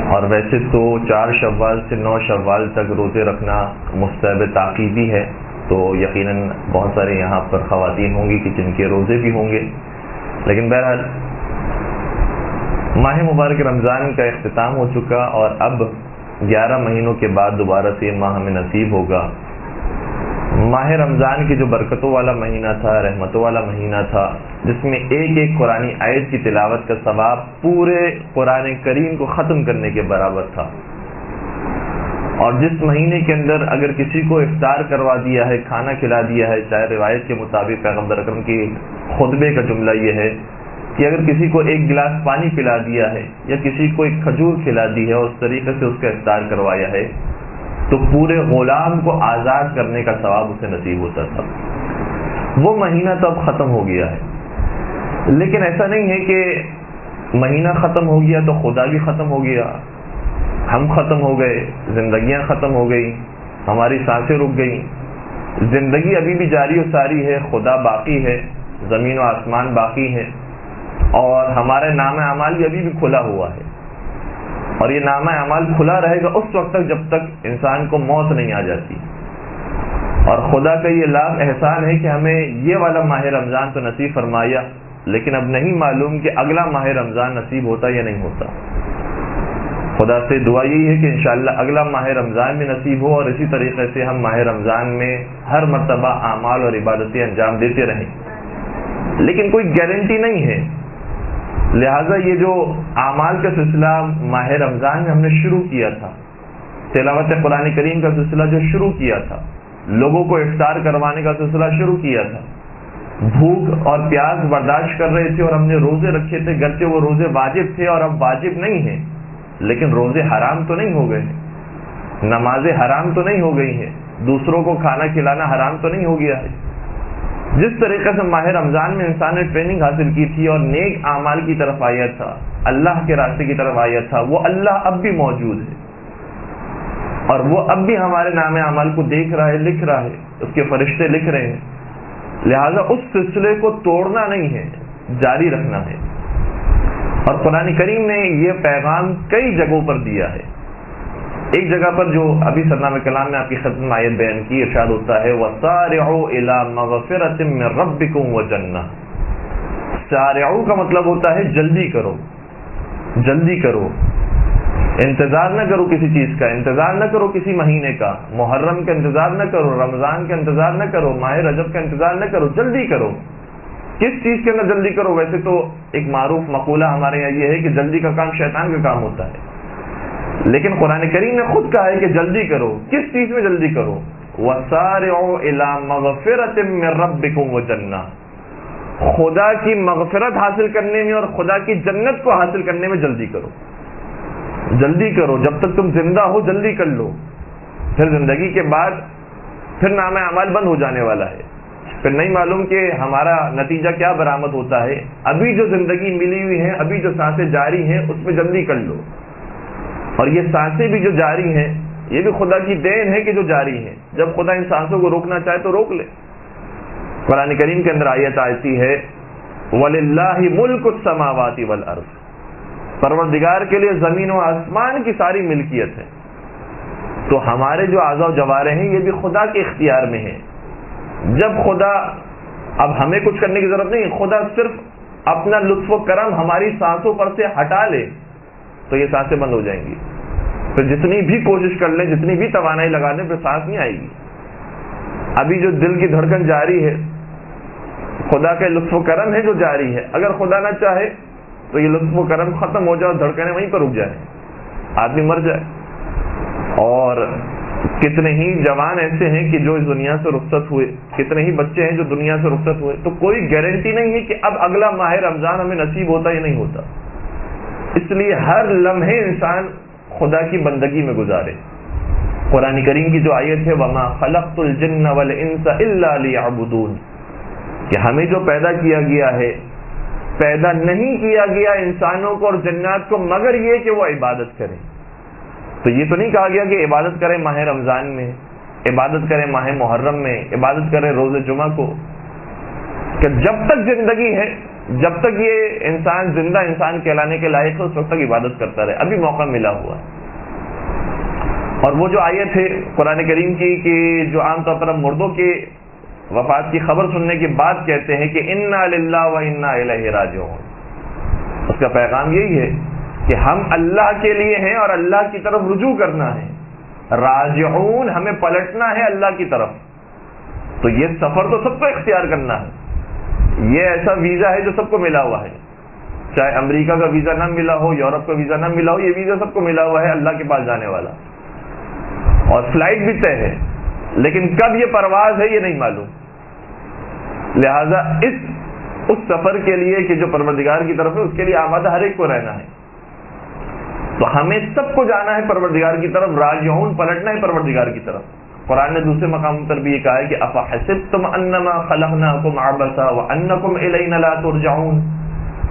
اور ویسے تو 4 شوال سے 9 شوال تک روزے رکھنا مستحب تاکیدی ہے، تو یقیناً بہت سارے یہاں پر خواتین ہوں گی کہ جن کے روزے بھی ہوں گے، لیکن بہرحال ماہ مبارک رمضان کا اختتام ہو چکا اور اب 11 مہینوں کے بعد دوبارہ سے یہ ماہ ہمیں نصیب ہوگا۔ ماہ رمضان کی جو برکتوں والا مہینہ تھا، رحمتوں والا مہینہ تھا، جس میں ایک ایک قرآنی آیت کی تلاوت کا ثواب پورے قرآن کریم کو ختم کرنے کے برابر تھا، اور جس مہینے کے اندر اگر کسی کو افطار کروا دیا ہے، کھانا کھلا دیا ہے، چاہے روایت کے مطابق پیغمبر اکرم کی خطبے کا جملہ یہ ہے کہ اگر کسی کو 1 گلاس پانی پلا دیا ہے یا کسی کو 1 کھجور کھلا دی ہے اور اس طریقے سے اس کا افطار کروایا ہے، تو پورے غلام کو آزاد کرنے کا ثواب اسے نصیب ہوتا تھا۔ وہ مہینہ تو اب ختم ہو گیا ہے، لیکن ایسا نہیں ہے کہ مہینہ ختم ہو گیا تو خدا بھی ختم ہو گیا، ہم ختم ہو گئے، زندگیاں ختم ہو گئی، ہماری سانسیں رک گئیں۔ زندگی ابھی بھی جاری و ساری ہے، خدا باقی ہے، زمین و آسمان باقی ہے، اور ہمارے نامہ اعمال بھی ابھی بھی کھلا ہوا ہے، اور یہ نامہ اعمال کھلا رہے گا اس وقت تک جب تک انسان کو موت نہیں آ جاتی۔ اور خدا کا یہ لاکھ احسان ہے کہ ہمیں یہ والا ماہ رمضان تو نصیب فرمایا، لیکن اب نہیں معلوم کہ اگلا ماہ رمضان نصیب ہوتا یا نہیں ہوتا۔ خدا سے دعا یہی ہے کہ انشاءاللہ اگلا ماہ رمضان میں نصیب ہو، اور اسی طریقے سے ہم ماہ رمضان میں ہر مرتبہ اعمال اور عبادتیں انجام دیتے رہیں، لیکن کوئی گارنٹی نہیں ہے۔ لہٰذا یہ جو اعمال کا سلسلہ ماہ رمضان میں ہم نے شروع کیا تھا، تلاوت قرآن کریم کا سلسلہ جو شروع کیا تھا، لوگوں کو افطار کروانے کا سلسلہ شروع کیا تھا، بھوک اور پیاس برداشت کر رہے تھے اور ہم نے روزے رکھے تھے، گرچہ وہ روزے واجب تھے اور اب واجب نہیں ہیں، لیکن روزے حرام تو نہیں ہو گئے ہیں، نمازیں حرام تو نہیں ہو گئی ہیں، دوسروں کو کھانا کھلانا حرام تو نہیں ہو گیا ہے۔ جس طریقے سے ماہ رمضان میں انسان نے ٹریننگ حاصل کی تھی اور نیک اعمال کی طرف آیا تھا، اللہ کے راستے کی طرف آیا تھا، وہ اللہ اب بھی موجود ہے، اور وہ اب بھی ہمارے نام اعمال کو دیکھ رہا ہے، لکھ رہا ہے، اس کے فرشتے لکھ رہے ہیں۔ لہذا اس سلسلے کو توڑنا نہیں ہے، جاری رکھنا ہے۔ اور قرآن کریم نے یہ پیغام کئی جگہوں پر دیا ہے۔ ایک جگہ پر جو ابھی سرنامہ کلام میں آپ کی خدمت میں آیت بیان کی، ارشاد ہوتا ہے وَسَارِعُوا إِلَىٰ مَغْفِرَةٍ مِّن رَبِّكُمْ وَجَنَّةٍ۔ سارعوا کا مطلب ہوتا ہے جلدی کرو، جلدی کرو، انتظار نہ کرو کسی چیز کا، انتظار نہ کرو کسی مہینے کا، محرم کا انتظار نہ کرو، رمضان کا انتظار نہ کرو، ماہ رجب کا انتظار نہ کرو، جلدی کرو۔ کس چیز کے اندر جلدی کرو؟ ویسے تو ایک معروف مقولہ ہمارے یہاں یہ ہے کہ جلدی کا کام شیطان کا کام ہوتا ہے، لیکن قرآن کریم نے خود کہا ہے کہ جلدی کرو۔ کس چیز میں جلدی کرو؟ وَسَارِعُوا إِلَىٰ مَغْفِرَةٍ مِّن رَبِّكُمْ وَجَنَّةٍ، خدا کی مغفرت حاصل کرنے میں اور خدا کی جنت کو حاصل کرنے میں جلدی کرو، جلدی کرو۔ جب تک تم زندہ ہو جلدی کر لو، پھر زندگی کے بعد پھر نام اعمال بند ہو جانے والا ہے، پھر نہیں معلوم کہ ہمارا نتیجہ کیا برآمد ہوتا ہے۔ ابھی جو زندگی ملی ہوئی ہے، ابھی جو سانسیں جاری ہیں، اس میں جلدی کر لو۔ اور یہ سانسیں بھی جو جاری ہیں، یہ بھی خدا کی دین ہے کہ جو جاری ہیں، جب خدا ان سانسوں کو روکنا چاہے تو روک لے۔ قرآن کریم کے اندر آیت آتی ہے وَلِلَّهِ مُلْكُ السَّمَاوَاتِ وَالْأَرْضِ، پروردگار کے لیے زمین و آسمان کی ساری ملکیت ہے۔ تو ہمارے جو اعضاء و جوارح ہیں یہ بھی خدا کے اختیار میں ہیں۔ جب خدا، اب ہمیں کچھ کرنے کی ضرورت نہیں، خدا صرف اپنا لطف و کرم ہماری سانسوں پر سے ہٹا لے تو یہ سانسیں بند ہو جائیں گی، پھر جتنی بھی کوشش کر لیں، جتنی بھی توانائی لگا دیں، پھر سانس نہیں آئے گی۔ ابھی جو دل کی دھڑکن جاری ہے، خدا کا لطف و کرم ہے جو جاری ہے۔ اگر خدا نہ چاہے تو یہ لطف و کرم ختم ہو جائے اور دھڑکنیں وہیں پر رک جائیں، آدمی مر جائے۔ اور کتنے ہی جوان ایسے ہیں کہ جو اس دنیا سے رخصت ہوئے، کتنے ہی بچے ہیں جو دنیا سے رخصت ہوئے، تو کوئی گارنٹی نہیں ہے کہ اب اگلا ماہ رمضان ہمیں نصیب ہوتا یا نہیں ہوتا۔ اس لیے ہر لمحے انسان خدا کی بندگی میں گزارے۔ قرآن کریم کی جو آیت ہے وَمَا خَلَقْتُ الْجِنَّ وَالْإِنسَ إِلَّا لِيَعْبُدُونَ، کہ ہمیں جو پیدا کیا گیا ہے، پیدا نہیں کیا گیا انسانوں کو اور جنات کو مگر یہ کہ وہ عبادت کریں۔ تو یہ تو نہیں کہا گیا کہ عبادت کریں ماہ رمضان میں، عبادت کریں ماہ محرم میں، عبادت کریں روز جمعہ کو، کہ جب تک زندگی ہے جب تک یہ انسان زندہ انسان کہلانے کے لائق ہے اس وقت تک عبادت کرتا رہے، ابھی موقع ملا ہوا ہے۔ اور وہ جو آیت ہے قرآن کریم کی کہ جو عام طور پر ہم مردوں کے وفات کی خبر سننے کے بعد کہتے ہیں کہ انا للہ و انا الیہ راجعون، اس کا پیغام یہی ہے کہ ہم اللہ کے لیے ہیں اور اللہ کی طرف رجوع کرنا ہے، راجعون ہمیں پلٹنا ہے اللہ کی طرف۔ تو یہ سفر تو سب کو اختیار کرنا ہے، یہ ایسا ویزا ہے جو سب کو ملا ہوا ہے، چاہے امریکہ کا ویزا نہ ملا ہو، یورپ کا ویزا نہ ملا ہو، یہ ویزا سب کو ملا ہوا ہے اللہ کے پاس جانے والا، اور فلائٹ بھی طے ہے، لیکن کب یہ پرواز ہے یہ نہیں معلوم۔ لہذا اس سفر کے لیے کہ جو پروردگار کی طرف ہے اس کے لیے آمادہ ہر ایک کو رہنا ہے۔ تو ہمیں سب کو جانا ہے پروردگار کی طرف، راجعون پلٹنا ہے پروردگار کی طرف۔ قرآن نے دوسرے مقام پر بھی یہ کہا ہے کہ افحسبتم انما خلقناکم عبثا وانکم الینا لا ترجعون،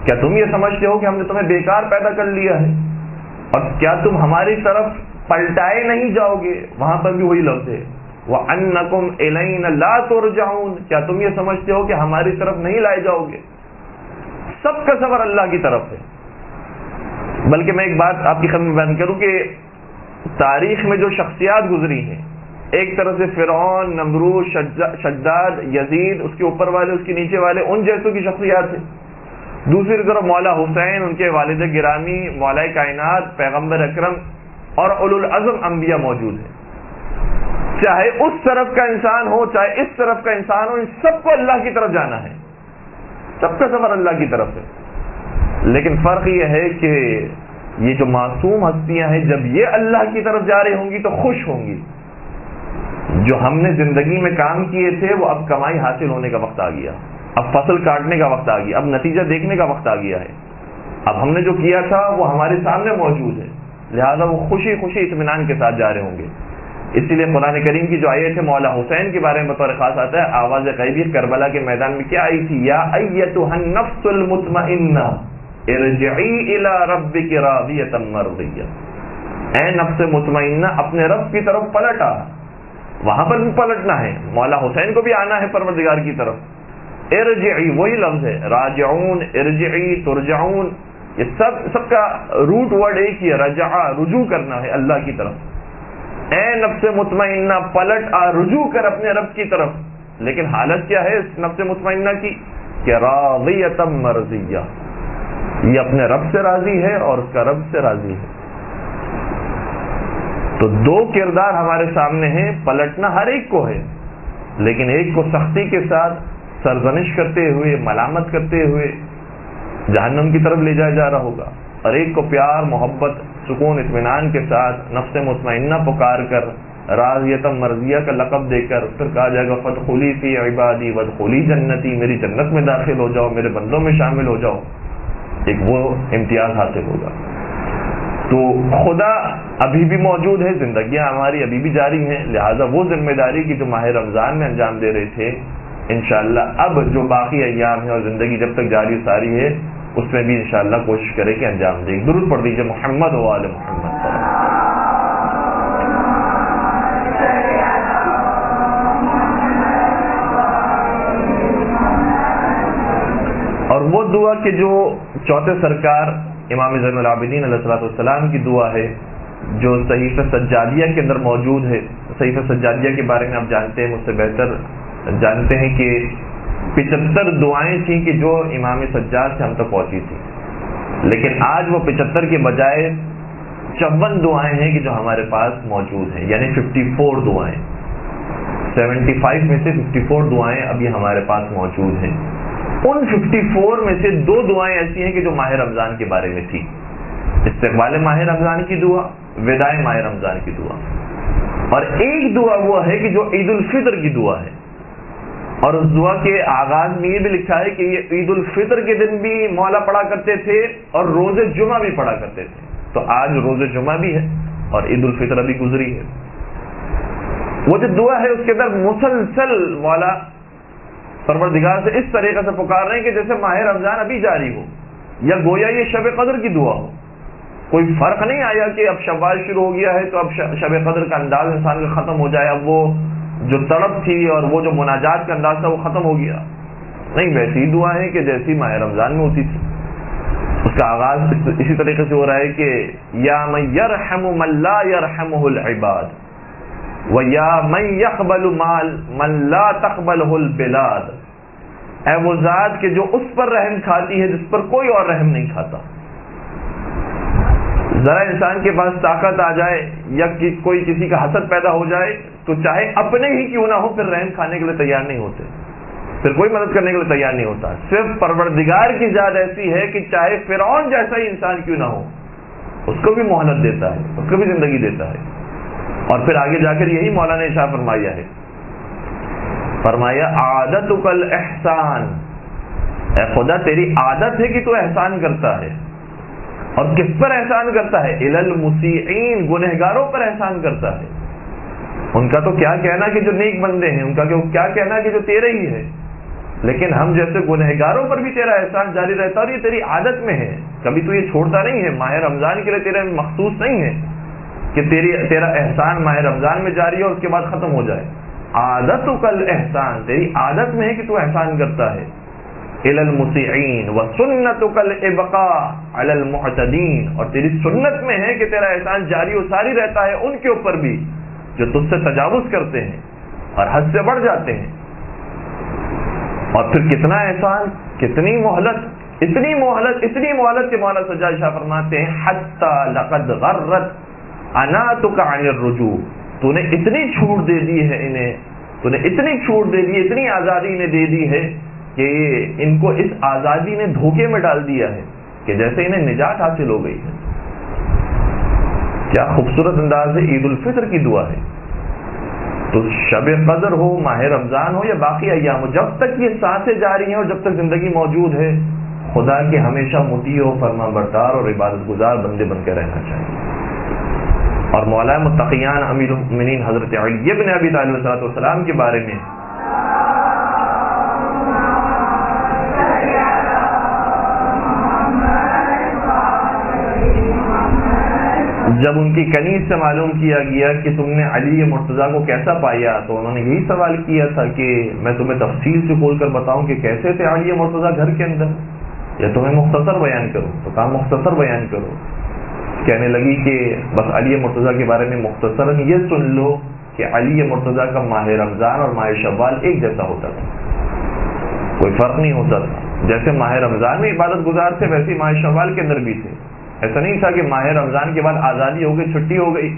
کیا تم یہ سمجھتے ہو کہ ہم نے تمہیں بیکار پیدا کر لیا ہے اور کیا تم ہماری طرف پلٹائے نہیں جاؤ گے؟ وہاں پر بھی وہی لفظ ہے وانکم الینا لا ترجعون، کیا تم یہ سمجھتے ہو کہ ہماری طرف نہیں لائے جاؤ گے؟ سب کا سفر اللہ کی طرف ہے۔ بلکہ میں ایک بات آپ کی خدمت میں بیان کروں کہ تاریخ میں جو شخصیات گزری ہیں، ایک طرف سے فرعون، نمرود، شداد، یزید، اس کے اوپر والے اس کے نیچے والے، ان جیسوں کی شخصیات ہیں، دوسری طرف مولا حسین، ان کے والد گرامی، مولا کائنات، پیغمبر اکرم اور اولو العزم انبیاء موجود ہیں۔ چاہے اس طرف کا انسان ہو چاہے اس طرف کا انسان ہو، ان سب کو اللہ کی طرف جانا ہے، سب کا سفر اللہ کی طرف ہے۔ لیکن فرق یہ ہے کہ یہ جو معصوم ہستیاں ہیں جب یہ اللہ کی طرف جا رہی ہوں گی تو خوش ہوں گی۔ جو ہم نے زندگی میں کام کیے تھے وہ اب کمائی حاصل ہونے کا وقت آ گیا، اب فصل کاٹنے کا وقت آ گیا، اب نتیجہ دیکھنے کا وقت آ گیا ہے، اب ہم نے جو کیا تھا وہ ہمارے سامنے موجود ہے، لہذا وہ خوشی خوشی اطمینان کے ساتھ جا رہے ہوں گے۔ اسی لیے قرآن کریم کی جو آیت ہے مولا حسین کے بارے میں بطور خاص آتا ہے، آواز غیبی کربلا کے میدان میں کیا آئی تھی؟ یا ایتھا النفس المطمئنہ ارجعی الی ربک راضیۃ مرضیہ، اے نفس مطمئنہ اپنے رب کی طرف پلٹ آ۔ وہاں پر بھی پلٹنا ہے، مولا حسین کو بھی آنا ہے پروردگار کی طرف۔ ارجعی وہی لفظ ہے، راجعون، ارجعی، ترجعون، یہ سب کا روٹ ورڈ ایک ہی ہے، رجع، رجوع کرنا ہے اللہ کی طرف۔ اے نفس مطمئنہ پلٹ آ، رجوع کر اپنے رب کی طرف۔ لیکن حالت کیا ہے اس نفس مطمئنہ کی؟ کہ راضیۃ مرضیہ، یہ اپنے رب سے راضی ہے اور اس کا رب سے راضی ہے۔ تو دو کردار ہمارے سامنے ہیں، پلٹنا ہر ایک کو ہے، لیکن ایک کو سختی کے ساتھ سرزنش کرتے ہوئے، ملامت کرتے ہوئے جہنم کی طرف لے جایا جا رہا ہوگا، اور ایک کو پیار، محبت، سکون، اطمینان کے ساتھ نفس مطمئنہ پکار کر راضیۃ مرضیہ کا لقب دے کر پھر کہا جائے گا فادخلی فی عبادی وادخلی جنتی، میری جنت میں داخل ہو جاؤ، میرے بندوں میں شامل ہو جاؤ، ایک وہ امتیاز حاصل ہوگا۔ تو خدا ابھی بھی موجود ہے، زندگیاں ہماری ابھی بھی جاری ہیں، لہٰذا وہ ذمہ داری کی جو ماہ رمضان میں انجام دے رہے تھے، انشاءاللہ اب جو باقی ایام ہے اور زندگی جب تک جاری ساری ہے اس میں بھی انشاءاللہ کوشش کرے کہ انجام دے۔ درود پڑھ دیجیے محمد و آل محمد۔ اور وہ دعا کہ جو چوتھے سرکار امام زین العابدین علیہ الصلوۃ والسلام کی دعا ہے جو صحیفہ سجادیہ کے اندر موجود ہے۔ صحیفہ سجادیہ کے بارے میں آپ جانتے ہیں، مجھ سے بہتر جانتے ہیں کہ 75 دعائیں تھیں کہ جو امام سجاد سے ہم تک پہنچی تھی، لیکن آج وہ 75 کے بجائے 54 دعائیں ہیں کہ جو ہمارے پاس موجود ہیں، یعنی 54 دعائیں، 75 میں سے 54 دعائیں ابھی ہمارے پاس موجود ہیں۔ ان 54 میں سے 2 دعائیں ایسی ہیں کہ جو ماہ رمضان کے بارے میں تھی، استقبال ماہ رمضان کی دعا، وداع ماہ رمضان کی دعا، اور ایک دعا وہ ہے کہ جو عید الفطر کی دعا ہے، اور اس دعا کے آغاز میں یہ بھی لکھا ہے کہ یہ عید الفطر کے دن بھی مولا پڑھا کرتے تھے اور روز جمعہ بھی پڑھا کرتے تھے۔ تو آج روز جمعہ بھی ہے اور عید الفطر ابھی گزری ہے۔ وہ جو دعا ہے اس کے اندر مسلسل مولا پروردگار سے اس طریقے سے پکار رہے ہیں کہ جیسے ماہ رمضان ابھی جاری ہو، یا گویا یہ شب قدر کی دعا ہو۔ کوئی فرق نہیں آیا کہ اب شوال شروع ہو گیا ہے تو اب شب قدر کا انداز انسان کا ختم ہو جائے، اب وہ جو تڑپ تھی اور وہ جو مناجات کا انداز تھا وہ ختم ہو گیا۔ نہیں، ویسی دعا ہے کہ جیسی ماہ رمضان میں ہوتی تھی. اس کا آغاز اسی طریقے سے ہو رہا ہے کہ یا من یرحم من لا یرحمہ العباد و یا من یقبل من لا تقبلہ البلاد. اے وہ ذات کہ جو اس پر رحم کھاتی ہے جس پر کوئی اور رحم نہیں کھاتا. ذرا انسان کے پاس طاقت آ جائے یا کوئی کسی کا حسد پیدا ہو جائے تو چاہے اپنے ہی کیوں نہ ہو پھر رحم کھانے کے لیے تیار نہیں ہوتے، پھر کوئی مدد کرنے کے لیے تیار نہیں ہوتا. صرف پروردگار کی ذات ایسی ہے کہ چاہے فرعون جیسا ہی انسان کیوں نہ ہو اس کو بھی مہلت دیتا ہے، اس کو بھی زندگی دیتا ہے. اور پھر آگے جا کر یہی مولا نے ارشاد فرمایا ہے، فرمایا عادتک الاحسان، اے خدا تیری عادت ہے کہ تو احسان کرتا ہے. اور کس پر احسان کرتا ہے؟ الی المسیئین، گنہگاروں پر احسان کرتا ہے. ان کا تو کیا کہنا کہ جو نیک بندے ہیں، ان کا کیا کہنا کہ جو تیرے ہی ہے، لیکن ہم جیسے گنہگاروں پر بھی تیرا احسان جاری رہتا ہے. اور یہ تیری عادت میں ہے، کبھی تو یہ چھوڑتا نہیں ہے. ماہ رمضان کے لیے تیرے مخصوص نہیں ہے کہ تیرا احسان ماہ رمضان میں جاری ہے اور اس کے بعد ختم ہو جائے. عادتک الاحسان، تیری عادت میں ہے کہ تو احسان کرتا ہے. الی المسیئین وسنتک الابقاء علی المعتدین، اور تیری سنت میں ہے کہ تیرا احسان جاری و ساری رہتا ہے ان کے اوپر بھی جو تجھ سے تجاوز کرتے ہیں اور حد سے بڑھ جاتے ہیں. اور پھر کتنا احسان، کتنی مہلت، اتنی مہلت کہ مولا سجاد شاہ فرماتے ہیں حتی لقد غرت عناتک عن الرجوع، تو نے اتنی چھوٹ دے دی ہے انہیں، تو نے اتنی چھوٹ دے دی، اتنی آزادی انہیں دے دی ہے کہ ان کو اس آزادی نے دھوکے میں ڈال دیا ہے کہ جیسے انہیں نجات حاصل ہو گئی ہے. کیا خوبصورت انداز ہے عید الفطر کی دعا ہے. تو شب قدر ہو، ماہ رمضان ہو یا باقی ایام ہو، جب تک یہ سانسیں جاری ہیں اور جب تک زندگی موجود ہے، خدا کے ہمیشہ مطیع و فرما بردار اور عبادت گزار بندے بن کے رہنا چاہیے. اور مولا متقیان امیر المؤمنین حضرت علی بن ابی طالب علیہ السلام کے بارے میں جب ان کی کنیز سے معلوم کیا گیا کہ تم نے علی مرتضیٰ کو کیسا پایا، تو انہوں نے یہی سوال کیا تھا کہ میں تمہیں تفصیل سے کھول کر بتاؤں کہ کیسے تھے علی مرتضیٰ گھر کے اندر، یا تمہیں مختصر بیان کروں؟ تو کہا مختصر بیان کرو. کہنے لگی کہ بس علی مرتضیٰ کے بارے میں مختصراً یہ سن لو کہ علی مرتضیٰ کا ماہ رمضان اور ماہ شوال ایک جیسا ہوتا تھا، کوئی فرق نہیں ہوتا تھا. جیسے ماہ رمضان میں عبادت گزار تھے ویسے ماہ شوال کے اندر بھی تھے. ایسا نہیں تھا کہ ماہ رمضان کے بعد آزادی ہو گئی، چھٹی ہو گئی،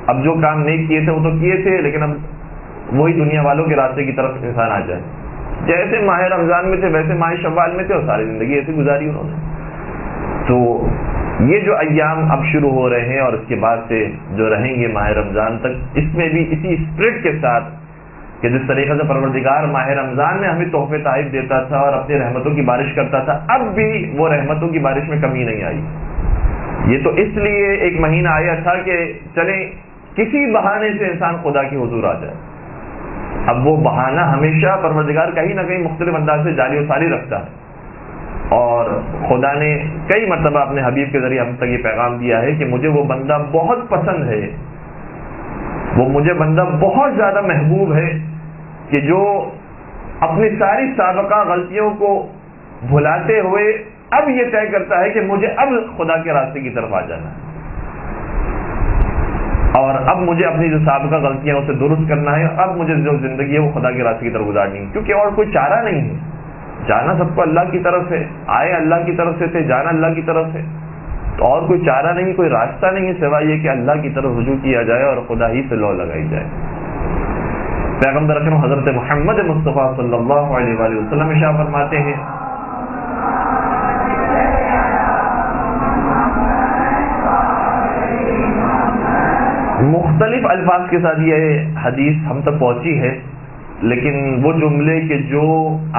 اب جو کام نہیں کیے تھے وہ تو کیے تھے، لیکن اب وہی دنیا والوں کے راستے کی طرف انسان آ جائے. جیسے ماہ رمضان میں تھے ویسے ماہ شوال میں تھے اور ساری زندگی ایسے گزاری انہوں نے. تو یہ جو ایام اب شروع ہو رہے ہیں اور اس کے بعد سے جو رہیں گے ماہ رمضان تک، اس میں بھی اسی اسپرٹ کے ساتھ کہ جس طریقے سے پروردگار ماہ رمضان میں ہمیں تحفے تحائف دیتا تھا اور اپنی رحمتوں کی بارش کرتا تھا، اب بھی وہ رحمتوں کی بارش میں کمی نہیں آئی. یہ تو اس لیے ایک مہینہ آیا تھا کہ چلیں کسی بہانے سے انسان خدا کی حضور آ جائے. اب وہ بہانہ ہمیشہ پروردگار کہیں نہ کہیں مختلف انداز سے جاری و ساری رکھتا ہے. اور خدا نے کئی مرتبہ اپنے حبیب کے ذریعے ہم تک یہ پیغام دیا ہے کہ مجھے وہ بندہ بہت پسند ہے، وہ مجھے بندہ بہت زیادہ محبوب ہے کہ جو اپنی ساری سابقہ غلطیوں کو بھلاتے ہوئے اب یہ طے کرتا ہے کہ مجھے اب خدا کے راستے کی طرف آ جانا ہے اور اب مجھے اپنی جو سابقہ غلطیاں اسے درست کرنا ہے، اب مجھے جو زندگی ہے وہ خدا کے راستے کی طرف گزارنی ہے، کیونکہ اور کوئی چارہ نہیں ہے. جانا سب کو اللہ کی طرف ہے، آئے اللہ کی طرف سے تھے، جانا اللہ کی طرف ہے، تو اور کوئی چارہ نہیں، کوئی راستہ نہیں ہے سوائے یہ کہ اللہ کی طرف رجوع کیا جائے اور خدا ہی سے لو لگائی جائے. پیغمبر اکرم حضرت محمد مصطفیٰ صلی اللہ علیہ وآلہ وسلم ارشاد فرماتے ہیں مختلف الفاظ کے ساتھ یہ حدیث ہم تک پہنچی ہے، لیکن وہ جملے کہ جو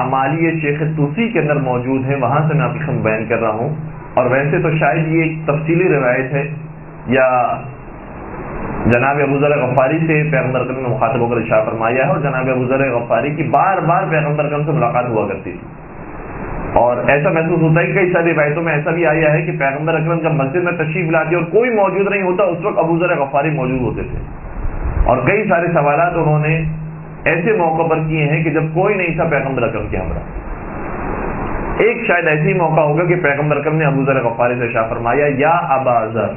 امالی شیخ طوسی کے اندر موجود ہیں وہاں سے میں آپ کو بیان کر رہا ہوں. اور ویسے تو شاید یہ ایک تفصیلی روایت ہے یا جناب ابو ذر غفاری سے پیغمبر اکرم نے مخاطب ہو کر ارشاد فرمایا ہے، اور جناب ابو ذر غفاری کی بار بار پیغمبر اکرم سے ملاقات ہوا کرتی تھی. اور ایسا محسوس ہوتا ہے کہ کئی ساری روایتوں میں ایسا بھی آیا ہے کہ پیغمبر اکرم جب مسجد میں تشریف لاتے اور کوئی موجود نہیں ہوتا اس وقت ابو ذر غفاری موجود ہوتے تھے. اور کئی سارے سوالات انہوں نے ایسے موقع پر کیے ہیں کہ جب کوئی نہیں تھا پیغمبر اکرم کے ہمراہ. ایک شاید ایسی موقع ہوگا کہ پیغمبر اکرم نے ابو ذر غفاری سے ارشاد فرمایا یا ابا ذر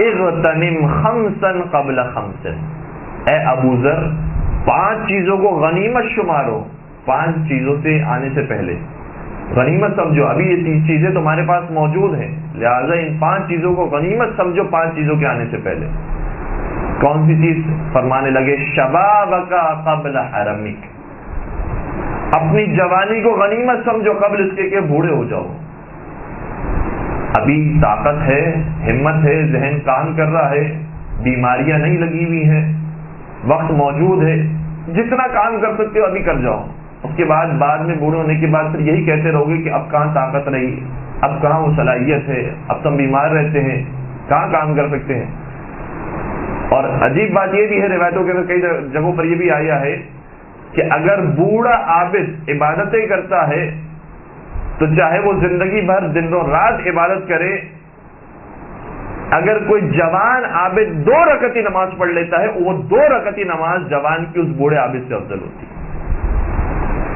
اغتنم خمسا قبل خمس، اے ابو ذر 5 چیزوں کو غنیمت شمارو، 5 چیزوں سے آنے سے پہلے غنیمت سمجھو، ابھی یہ چیزیں تمہارے پاس موجود ہیں، لہٰذا ان 5 چیزوں کو غنیمت سمجھو 5 چیزوں کے آنے سے پہلے۔ کون سی چیز؟ فرمانے لگے شبابک قبل حرمک، اپنی جوانی کو غنیمت سمجھو قبل اس کے کہ بوڑھے ہو جاؤ۔ ابھی طاقت ہے، ہمت ہے، ذہن کام کر رہا ہے، بیماریاں نہیں لگی ہوئی ہیں، وقت موجود ہے، جتنا کام کر سکتے ہو ابھی کر جاؤ۔ اس کے بعد میں بوڑھے ہونے کے بعد پھر یہی کہتے رہو گے کہ اب کہاں طاقت رہی، اب کہاں وہ صلاحیت ہے، اب تم بیمار رہتے ہیں، کہاں کام کر سکتے ہیں۔ اور عجیب بات یہ بھی ہے، روایتوں کے اندر کئی جگہوں پر یہ بھی آیا ہے کہ اگر بوڑھا عابد عبادتیں کرتا ہے تو چاہے وہ زندگی بھر دن و رات عبادت کرے، اگر کوئی جوان عابد 2 رکعتی نماز پڑھ لیتا ہے، وہ 2 رکعتی نماز جوان کی اس بوڑھے عابد سے افضل ہوتی ہے،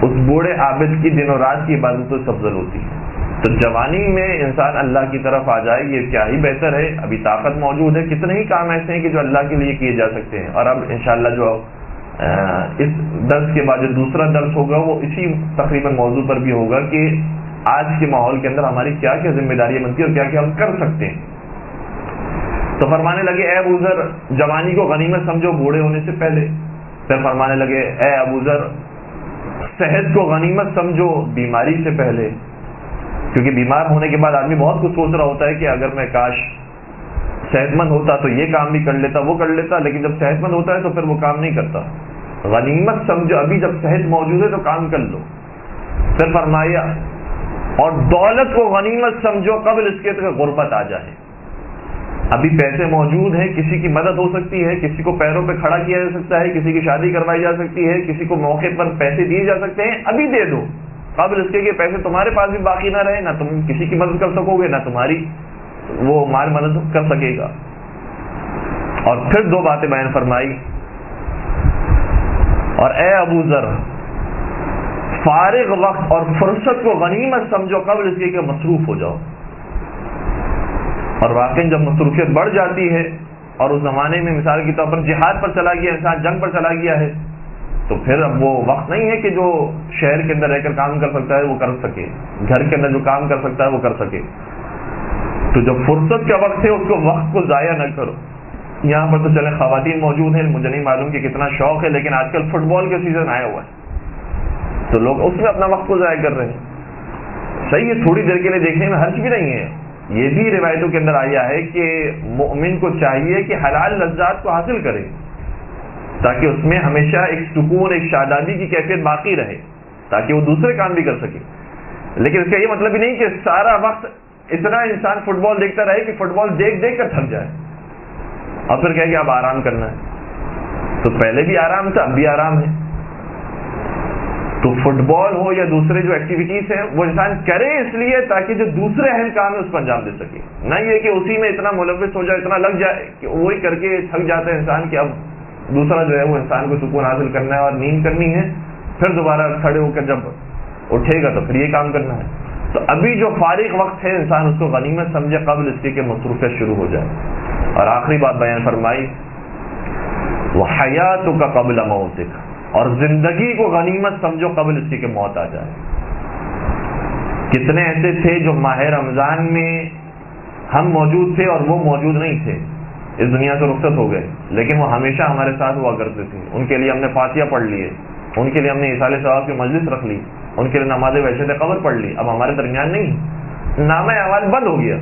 اس بوڑھے عابد کی دن و رات کی عبادتوں سے افضل ہوتی ہے۔ تو جوانی میں انسان اللہ کی طرف آ جائے، یہ کیا ہی بہتر ہے، ابھی طاقت موجود ہے، کتنے ہی کام ایسے ہیں کہ جو اللہ کے لیے کیے جا سکتے ہیں۔ اور اب انشاءاللہ جو اس درس کے بعد جو دوسرا درس ہوگا وہ اسی تقریباً موضوع پر بھی ہوگا کہ آج کے ماحول کے اندر ہماری کیا کیا ذمہ داریاں بنتی ہیں اور کیا کیا ہم کر سکتے ہیں۔ تو فرمانے لگے اے ابو ذر جوانی کو غنیمت سمجھو بوڑھے ہونے سے پہلے۔ پھر فرمانے لگے اے ابو ذر صحت کو غنیمت سمجھو بیماری سے پہلے، کیونکہ بیمار ہونے کے بعد آدمی بہت کچھ سوچ رہا ہوتا ہے کہ اگر میں کاش صحت مند ہوتا تو یہ کام بھی کر لیتا، وہ کر لیتا، لیکن جب صحت مند ہوتا ہے تو پھر وہ کام نہیں کرتا۔ غنیمت سمجھو، ابھی جب صحت موجود ہے تو کام کر لو۔ پھر فرمایا اور دولت کو غنیمت سمجھو قبل اس کے کہ غربت آ جائے۔ ابھی پیسے موجود ہیں، کسی کی مدد ہو سکتی ہے، کسی کو پیروں پہ کھڑا کیا جا سکتا ہے، کسی کی شادی کروائی جا سکتی ہے، کسی کو موقع پر پیسے دیے جا سکتے ہیں، ابھی دے دو قبل اس کے کہ پیسے تمہارے پاس بھی باقی نہ رہے، نہ تم کسی کی مدد کر سکو گے، نہ تمہاری وہ مال مدد کر سکے گا۔ اور پھر 2 باتیں بیان فرمائی، اور اے ابو ذر فارغ وقت اور فرصت کو غنیمت سمجھو قبل اس کے کہ مصروف ہو جاؤ۔ اور واقعی جب مصروفیت بڑھ جاتی ہے اور اس زمانے میں مثال کے طور پر جہاد پر چلا گیا انسان، جنگ پر چلا گیا ہے، تو پھر اب وہ وقت نہیں ہے کہ جو شہر کے اندر رہ کر کام کر سکتا ہے وہ کر سکے، گھر کے اندر جو کام کر سکتا ہے وہ کر سکے۔ تو جو فرصت کا وقت ہے اس کو وقت کو ضائع نہ کرو۔ یہاں پر تو چلے خواتین موجود ہیں، مجھے نہیں معلوم کہ کتنا شوق ہے، لیکن آج کل فٹ بال کا سیزن آیا ہوا ہے تو لوگ اس میں اپنا وقت کو ضائع کر رہے ہیں۔ صحیح ہے، تھوڑی دیر کے لیے دیکھنے میں حرج بھی نہیں ہے۔ یہ بھی روایتوں کے اندر آیا ہے کہ مومن کو چاہیے کہ حلال لذات کو حاصل کرے تاکہ اس میں ہمیشہ ایک سکون، ایک شادابی کی کیفیت باقی رہے، تاکہ وہ دوسرے کام بھی کر سکے۔ لیکن اس کا یہ مطلب ہی نہیں کہ سارا وقت اتنا انسان فٹ بال دیکھتا رہے کہ فٹ بال دیکھ دیکھ کر تھک جائے اور پھر کہے کہ اب آرام کرنا ہے۔ تو پہلے بھی آرام تھا، اب بھی آرام ہے۔ تو فٹ بال ہو یا دوسرے جو ایکٹیویٹیز ہیں وہ انسان کرے اس لیے تاکہ جو دوسرے اہم کام ہے اس کو انجام دے سکے، نہ یہ کہ اسی میں اتنا ملوث ہو جائے، اتنا لگ جائے کہ وہی کر کے تھک جاتا ہے انسان کہ اب دوسرا جو ہے وہ انسان کو سکون حاصل کرنا ہے اور نیند کرنی ہے، پھر دوبارہ کھڑے ہو کر جب اٹھے گا تو پھر یہ کام کرنا ہے۔ تو ابھی جو فارغ وقت ہے انسان اس کو غنیمت سمجھے قبل اس کے کہ مصروفیت شروع ہو جائے۔ اور آخری بات بیان فرمائی وَحَيَاتُكَ قَبْلَ مَوْتِكَ، اور زندگی کو غنیمت سمجھو قبل اس کے کہ موت آ جائے۔ کتنے ایسے تھے جو ماہ رمضان میں ہم موجود تھے اور وہ موجود نہیں تھے، اس دنیا سے رخصت ہو گئے، لیکن وہ ہمیشہ ہمارے ساتھ ہوا کرتے تھے۔ ان کے لیے ہم نے فاتحہ پڑھ لیے، ان کے لیے ہم نے ایصال ثواب کی مجلس رکھ لی، ان کے لیے نماز وحشت قبر پڑھ لی، اب ہمارے درمیان نہیں، نامہ اعمال بند ہو گیا۔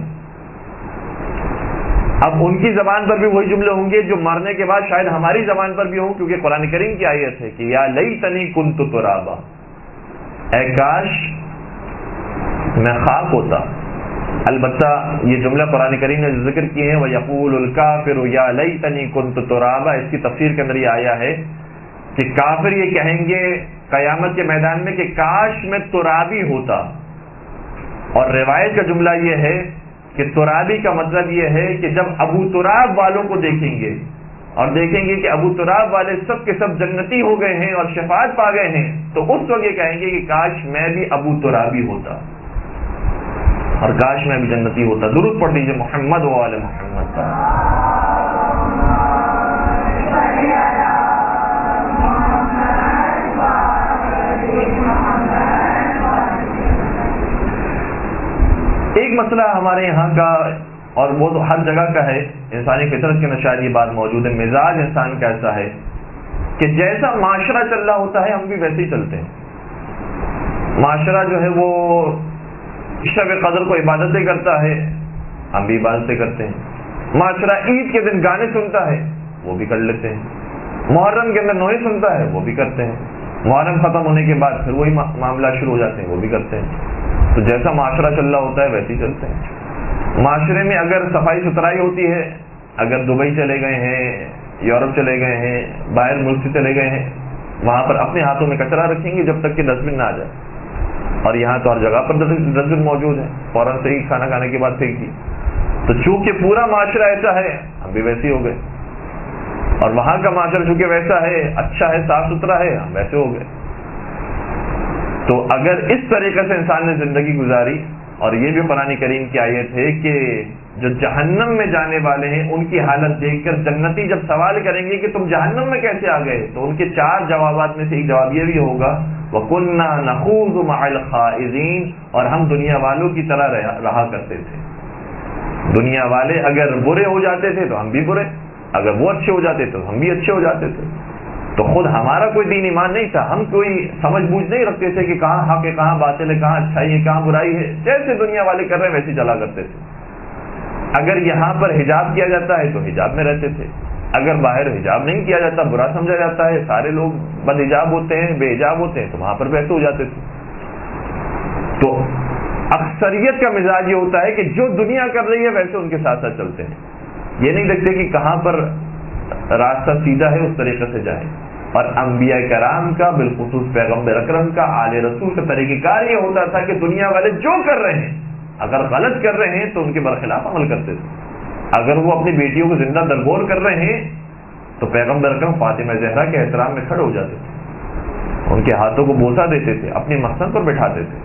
اب ان کی زبان پر بھی وہی جملے ہوں گے جو مرنے کے بعد شاید ہماری زبان پر بھی ہوں، کیونکہ قرآن کریم کی آیت ہے کہ یا لیتنی کنت ترابا، اے کاش میں خاک ہوتا۔ البتہ یہ جملہ قرآن کریم نے ذکر کیے ہیں وَيَقُولُ الْكَافِرُ يَا لَيْتَنِي كُنْتُ تُرَابًا، اس کی تفسیر کے اندر یہ آیا ہے کہ کافر یہ کہیں گے قیامت کے میدان میں کہ کاش میں ترابی ہوتا۔ اور روایت کا جملہ یہ ہے کہ ترابی کا مطلب یہ ہے کہ جب ابو تراب والوں کو دیکھیں گے اور دیکھیں گے کہ ابو تراب والے سب کے سب جنتی ہو گئے ہیں اور شفاعت پا گئے ہیں، تو اس وقت یہ کہیں گے کہ کاش میں بھی ابو ترابی ہوتا اور کاش میں بھی جنتی ہوتا. درود پڑھ دیجیے محمد و آل محمد پر. ایک مسئلہ ہمارے یہاں کا، اور وہ تو ہر جگہ کا ہے، انسانی فطرت کے اندر شاید یہ بات موجود ہے، مزاج انسان کا ایسا ہے کہ جیسا معاشرہ چل رہا ہوتا ہے ہم بھی ویسے ہی چلتے ہیں. معاشرہ جو ہے وہ شب قدر کو عبادتیں کرتا ہے، ہم بھی عبادتیں کرتے ہیں. معاشرہ عید کے دن گانے سنتا ہے، وہ بھی کر لیتے ہیں. محرم کے اندر نوحے سنتا ہے، وہ بھی کرتے ہیں. محرم ختم ہونے کے بعد پھر وہی معاملات شروع ہو جاتے ہیں، وہ بھی کرتے ہیں. تو جیسا معاشرہ چل رہا ہوتا ہے ویسے ہی چلتے ہیں. معاشرے میں اگر صفائی ستھرائی ہوتی ہے، اگر دبئی چلے گئے ہیں، یورپ چلے گئے ہیں، باہر ملک سے چلے گئے ہیں، وہاں پر اپنے ہاتھوں میں کچرا رکھیں گے جب تک کہ ڈسٹ بن نہ آ جائے. اور یہاں تو ہر جگہ پر ڈسٹ بن موجود ہے، فوراً سے ہی کھانا کھانے کے بعد پھینک دی. تو چونکہ پورا معاشرہ ایسا ہے ہم بھی ویسے ہی ہو گئے، اور وہاں کا معاشرہ چونکہ ویسا ہے، اچھا ہے، صاف ستھرا ہے، ہم ویسے ہو گئے. تو اگر اس طریقے سے انسان نے زندگی گزاری، اور یہ بھی قرآن کریم کی آیت ہے کہ جو جہنم میں جانے والے ہیں ان کی حالت دیکھ کر جنتی جب سوال کریں گے کہ تم جہنم میں کیسے آ گئے، تو ان کے 4 جوابات میں سے ایک جواب یہ بھی ہوگا وَكُنَّا نَخُوضُ مَعَ الْخَائِضِينَ، اور ہم دنیا والوں کی طرح رہا کرتے تھے. دنیا والے اگر برے ہو جاتے تھے تو ہم بھی برے، اگر وہ اچھے ہو جاتے تو ہم بھی اچھے ہو جاتے تھے. تو خود ہمارا کوئی دین ایمان نہیں تھا، ہم کوئی سمجھ بوجھ نہیں رکھتے تھے کہ کہاں حق ہے، کہاں باطل ہے، کہاں اچھائی ہے، کہاں برائی ہے. جیسے دنیا والے کر رہے ہیں ویسے چلا کرتے تھے. اگر یہاں پر حجاب کیا جاتا ہے تو حجاب میں رہتے تھے، اگر باہر حجاب نہیں کیا جاتا، برا سمجھا جاتا ہے، سارے لوگ بد حجاب ہوتے ہیں، بے حجاب ہوتے ہیں، تو وہاں پر ویسے ہو جاتے تھے. تو اکثریت کا مزاج یہ ہوتا ہے کہ جو دنیا کر رہی ہے ویسے ان کے ساتھ ساتھ چلتے ہیں. یہ نہیں دیکھتے کہ کہاں پر راستہ سیدھا ہے اس طریقے سے جائیں. اور انبیاء کرام کا، بالخصوص پیغمبر اکرم کا، آل رسول کا طریقہ کار یہ ہوتا تھا کہ دنیا والے جو کر رہے ہیں اگر غلط کر رہے ہیں تو ان کے برخلاف عمل کرتے تھے. اگر وہ اپنی بیٹیوں کو زندہ درگور کر رہے ہیں تو پیغمبر اکرم فاطمہ زہرا کے احترام میں کھڑے ہو جاتے تھے، ان کے ہاتھوں کو بوسہ دیتے تھے، اپنی مسند پر بٹھاتے تھے.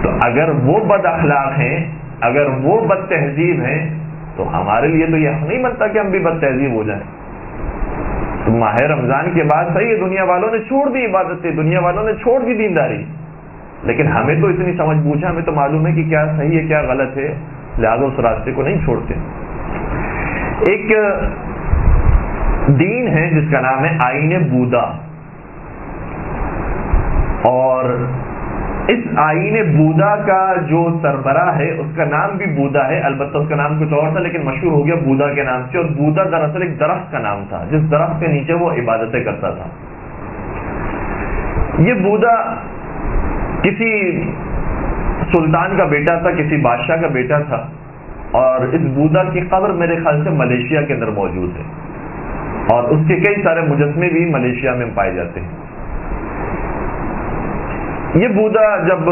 تو اگر وہ بد اخلاق ہیں، اگر وہ بد تہذیب ہیں، تو ہمارے لیے تو یہ نہیں بنتا کہ ہم بھی بد تہذیب ہو جائیں. تو ماہ رمضان کے بعد صحیح ہے دنیا والوں نے چھوڑ دی عبادتیں، دنیا والوں نے چھوڑ دی دینداری، لیکن ہمیں تو اتنی سمجھ بوجھ ہے، ہمیں تو معلوم ہے کہ کیا صحیح ہے کیا غلط ہے، لہذا اس راستے کو نہیں چھوڑتے. ایک دین ہے جس کا نام ہے آئین بودا، اور اس آئین بودا کا جو سربراہ ہے اس کا نام بھی بودا ہے، البتہ اس کا نام کچھ اور تھا لیکن مشہور ہو گیا بودا کے نام سے. اور بودا دراصل ایک درخت کا نام تھا جس درخت کے نیچے وہ عبادتیں کرتا تھا. یہ بودا کسی سلطان کا بیٹا تھا، کسی بادشاہ کا بیٹا تھا، اور اس بودا کی قبر میرے خیال سے ملیشیا کے اندر موجود ہے، اور اس کے کئی سارے مجسمے بھی ملیشیا میں پائے جاتے ہیں. یہ بودا جب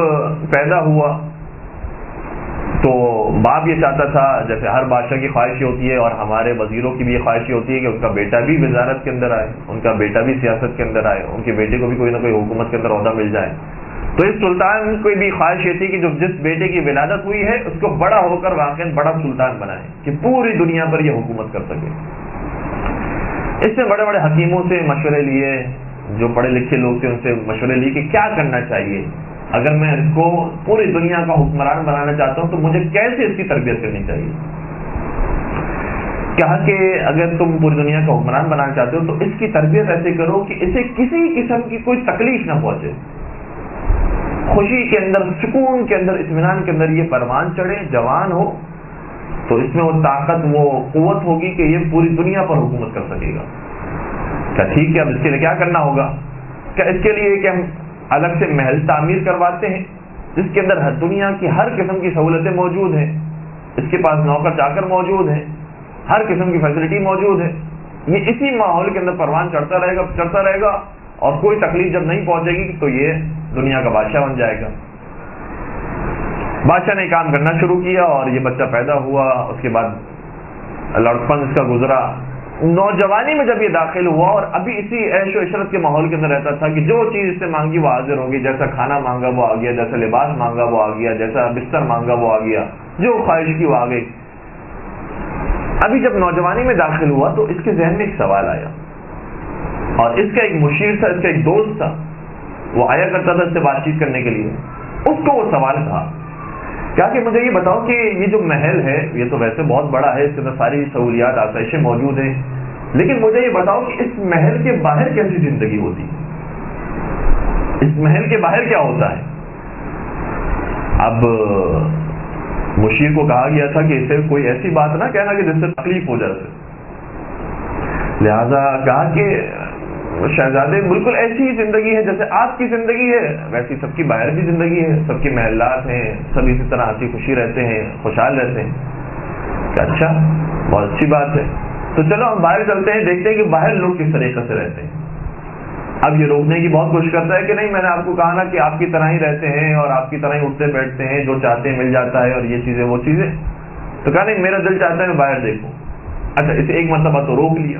پیدا ہوا تو باپ یہ چاہتا تھا، جیسے ہر بادشاہ کی خواہش ہوتی ہے اور ہمارے وزیروں کی بھی یہ خواہش ہوتی ہے کہ ان کا بیٹا بھی وزارت کے اندر آئے، ان کا بیٹا بھی سیاست کے اندر آئے، ان کے بیٹے کو بھی کوئی نہ کوئی حکومت کے اندر عہدہ مل جائے. تو اس سلطان کو بھی خواہش یہ تھی کہ جو جس بیٹے کی ولادت ہوئی ہے اس کو بڑا ہو کر واقعی بڑا سلطان بنائے کہ پوری دنیا پر یہ حکومت کر سکے. اس نے بڑے بڑے حکیموں سے مشورے لیے، جو پڑھے لکھے لوگ تھے ان سے مشورے لیے کہ کیا کرنا چاہیے، اگر میں اس کو پوری دنیا کا حکمران بنانا چاہتا ہوں تو مجھے کیسے اس کی تربیت کرنی چاہیے. کہا کہ اگر تم پوری دنیا کا حکمران بنانا چاہتے ہو تو اس کی تربیت ایسے کرو کہ اسے کسی قسم کی کوئی تکلیف نہ پہنچے، خوشی کے اندر، سکون کے اندر، اطمینان کے اندر یہ پروان چڑھے، جوان ہو تو اس میں وہ طاقت، وہ قوت ہوگی کہ یہ پوری دنیا پر حکومت کر سکے گا. کیا ٹھیک ہے، اب اس کے لیے کیا کرنا ہوگا؟ کیا اس کے لیے کہ ہم الگ سے محل تعمیر کرواتے ہیں جس کے اندر ہر دنیا کی ہر قسم کی سہولتیں موجود ہیں، اس کے پاس نوکر چاکر موجود ہیں، ہر قسم کی فیسلٹی موجود ہے، یہ اسی ماحول کے اندر پروان چڑھتا رہے گا اور کوئی تکلیف جب نہیں پہنچے گی تو یہ دنیا کا بادشاہ بن جائے گا. بادشاہ نے کام کرنا شروع کیا اور یہ بچہ پیدا ہوا. اس کے بعد لڑکپن اس کا گزرا نوجوانی میں جب یہ داخل ہوا اور ابھی اسی عیش و عشرت کے ماحول کے اندر رہتا تھا کہ جو چیز اس سے مانگی وہ حاضر ہوگی، جیسا کھانا مانگا وہ آ گیا، جیسا لباس مانگا وہ آ گیا، جیسا بستر مانگا وہ آ گیا، جو خواہش کی وہ آ گئی. ابھی جب نوجوانی میں داخل ہوا تو اس کے ذہن میں ایک سوال آیا، اور اس کا ایک مشیر تھا، اس کا ایک دوست تھا، وہ آیا کرتا تھا اس سے بات چیت کرنے کے لیے. اس کو وہ سوال تھا کہ مجھے یہ بتاؤ کہ یہ جو محل ہے یہ تو ویسے بہت بڑا ہے، اس کے اندر ساری سہولیات آسائشیں موجود ہیں، لیکن مجھے یہ بتاؤ کہ اس محل کے باہر کیسی زندگی ہوتی ہے، اس محل کے باہر کیا ہوتا ہے. اب مشیر کو کہا گیا تھا کہ اسے کوئی ایسی بات نہ کہنا کہ جس سے تکلیف ہو جائے، لہذا کہا کہ شہزادے بالکل ایسی ہی زندگی ہے جیسے آپ کی زندگی ہے، ویسی سب کی باہر بھی زندگی ہے، سب کے محلات ہیں، سب اسی طرح ہنسی خوشی رہتے ہیں، خوشحال رہتے ہیں. کہ اچھا، بہت اچھی بات ہے، تو چلو ہم باہر چلتے ہیں، دیکھتے ہیں کہ باہر لوگ کس طریقے سے رہتے ہیں. اب یہ روکنے کی بہت کوشش کرتا ہے کہ نہیں، میں نے آپ کو کہا نا کہ آپ کی طرح ہی رہتے ہیں اور آپ کی طرح ہی اٹھتے بیٹھتے ہیں، جو چاہتے ہیں مل جاتا ہے، اور یہ چیزیں وہ چیزیں. تو کہا نہیں، میرا دل چاہتا ہے میں باہر دیکھوں. اچھا، اسے ایک مرتبہ تو روک لیا.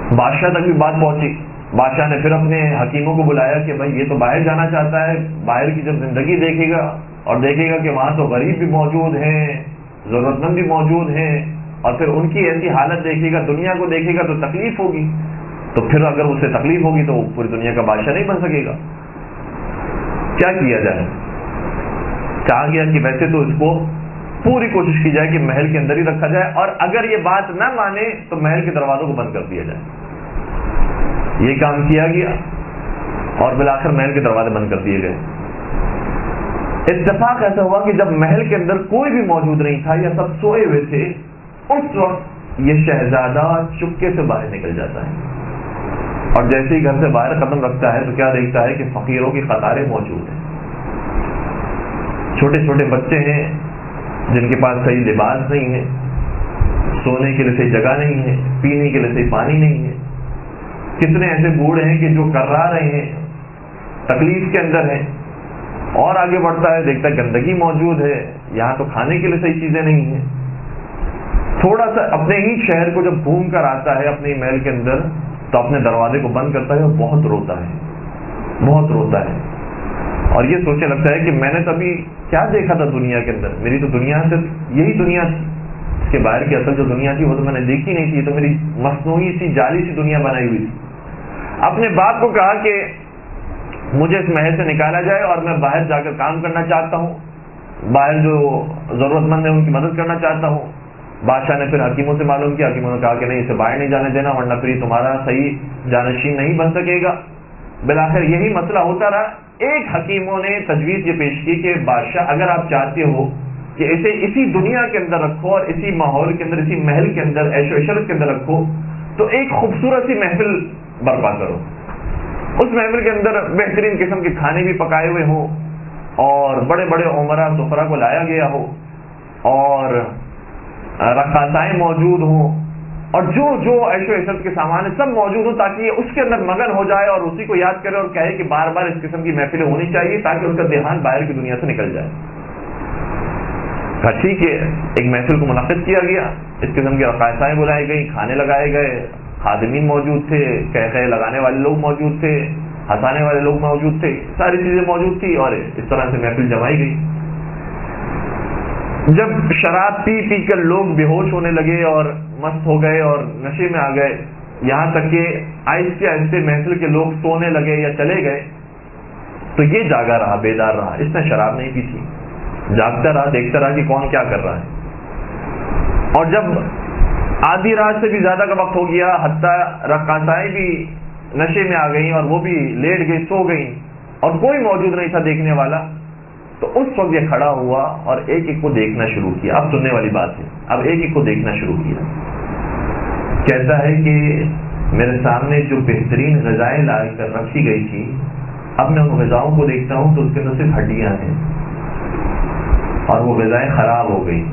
بادشاہ تک بھی بات پہنچی. بادشاہ نے پھر اپنے حکیموں کو بلایا کہ بھائی یہ تو باہر جانا چاہتا ہے، باہر کی جب زندگی دیکھے گا اور دیکھے گا کہ وہاں تو غریب بھی موجود ہیں، ضرورت مند بھی موجود ہیں، اور پھر ان کی ایسی حالت دیکھے گا، دنیا کو دیکھے گا تو تکلیف ہوگی، تو پھر اگر اس سے تکلیف ہوگی تو وہ پوری دنیا کا بادشاہ نہیں بن سکے گا. کیا کیا جائے؟ کہا گیا کہ ویسے تو اس کو پوری کوشش کی جائے کہ محل کے اندر ہی رکھا جائے، اور اگر یہ بات نہ مانے تو محل کے دروازوں کو بند کر دیا جائے. یہ کام کیا گیا اور بالآخر محل کے دروازے بند کر دیے گئے. اتفاق ایسا ہوا کہ جب محل کے اندر کوئی بھی موجود نہیں تھا یا سب سوئے ہوئے تھے، اس وقت یہ شہزادہ چپکے سے باہر نکل جاتا ہے، اور جیسے ہی گھر سے باہر قدم رکھتا ہے تو کیا دیکھتا ہے کہ فقیروں کی قطاریں موجود ہیں، چھوٹے چھوٹے بچے ہیں جن کے پاس صحیح لباس نہیں ہے، سونے کے لیے صحیح جگہ نہیں ہے، پینے کے لیے صحیح پانی نہیں ہے. کتنے ایسے بوڑھے ہیں کہ جو کرا رہے ہیں، تکلیف کے اندر ہیں. اور آگے بڑھتا ہے، دیکھتا ہے گندگی موجود ہے، یہاں تو کھانے کے لیے صحیح چیزیں نہیں ہیں. تھوڑا سا اپنے ہی شہر کو جب گھوم کر آتا ہے اپنے محل کے اندر تو اپنے دروازے کو بند کرتا ہے اور بہت روتا ہے، بہت روتا ہے، اور یہ سوچنے لگتا ہے کہ میں نے تو ابھی کیا دیکھا تھا دنیا کے اندر، میری تو دنیا صرف یہی دنیا تھی، اس کے باہر کی اصل جو دنیا تھی وہ تو میں نے دیکھی نہیں تھی، تو میری مصنوعی سی جعلی سی دنیا بنائی ہوئی تھی. اپنے باپ کو کہا کہ مجھے اس محل سے نکالا جائے اور میں باہر جا کر کام کرنا چاہتا ہوں، باہر جو ضرورت مند ہے ان کی مدد کرنا چاہتا ہوں. بادشاہ نے پھر حکیموں سے معلوم کیا، حکیموں نے کہا کہ نہیں، اسے باہر نہیں جانے دینا ورنہ پھر تمہارا صحیح جانشین نہیں بن سکے گا. بالآخر یہی مسئلہ ہوتا رہا. ایک حکیموں نے تجویز یہ پیش کی کہ بادشاہ اگر آپ چاہتے ہو کہ اسے اسی دنیا کے اندر رکھو اور اسی ماحول کے اندر، اسی محل کے اندر، عیش و عشرت کے اندر رکھو، تو ایک خوبصورت سی محفل برپا کرو. اس محفل کے اندر بہترین قسم کے کھانے بھی پکائے ہوئے ہوں، اور بڑے بڑے عمرا سفرا کو لایا گیا ہو، اور رقاصائیں موجود ہوں، اور جو جو عیش و عشرت کے سامان سب موجود ہوں، تاکہ یہ اس کے اندر مگن ہو جائے اور اسی کو یاد کرے اور کہے کہ بار بار اس قسم کی محفلیں ہونی چاہیے تاکہ اس کا دھیان باہر کی دنیا سے نکل جائے. ٹھیک ہے، ایک محفل کو منعقد کیا گیا، اس قسم کی رقاصائیں بلائی گئی، کھانے لگائے گئے، خادمین موجود تھے، قہقہے لگانے والے لوگ موجود تھے، ہنسانے والے لوگ موجود تھے، ساری چیزیں موجود تھی، اور اس طرح سے محفل جمائی گئی. جب شراب پی پی کر لوگ بے ہوش ہونے لگے اور مست ہو گئے اور نشے میں آ گئے، یہاں تک کہ آہستہ آہستہ محفل کے لوگ سونے لگے یا چلے گئے، تو یہ جاگا رہا، بیدار رہا. اس نے شراب نہیں پی تھی، جاگتا رہا، دیکھتا رہا کہ کون کیا کر رہا ہے. اور جب آدھی رات سے بھی زیادہ کا وقت ہو گیا، حتیٰ رقاصائیں بھی نشے میں آ گئیں اور وہ بھی لیٹ گئی، سو گئیں، اور کوئی موجود نہیں تھا دیکھنے والا، تو اس وقت یہ کھڑا ہوا اور ایک ایک کو دیکھنا شروع کیا. اب سننے والی بات ہے، اب ایک ایک کو دیکھنا شروع کیا. کہتا ہے کہ میرے سامنے جو بہترین غذائیں لا کر رکھی گئی تھی، اب میں ان غذاؤں کو دیکھتا ہوں تو اس کے اندر صرف ہڈیاں ہیں، اور وہ غذائیں خراب ہو گئی.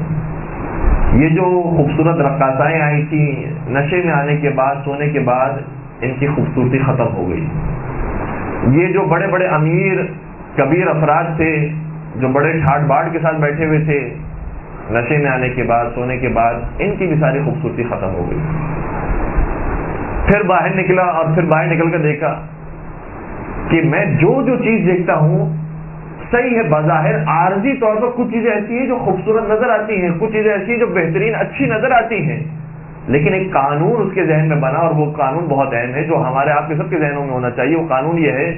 یہ جو خوبصورت رقاصائیں آئی تھیں، نشے میں آنے کے بعد، سونے کے بعد ان کی خوبصورتی ختم ہو گئی. یہ جو بڑے بڑے امیر کبیر افراد تھے، جو بڑے ٹھاٹ باٹ کے ساتھ بیٹھے ہوئے تھے، نشے میں آنے کے بعد، سونے کے بعد، ان کی بھی ساری خوبصورتی ختم ہو گئی. پھر باہر نکلا اور پھر باہر نکل کر دیکھا کہ میں جو چیز دیکھتا ہوں صحیح ہے، بظاہر عارضی طور پر کچھ چیزیں ایسی ہیں جو خوبصورت نظر آتی ہیں، کچھ چیزیں ایسی ہیں جو بہترین اچھی نظر آتی ہیں، لیکن ایک قانون اس کے ذہن میں بنا، اور وہ قانون بہت اہم ہے جو ہمارے آپ کے سب کے ذہنوں میں ہونا چاہیے۔ وہ قانون یہ ہے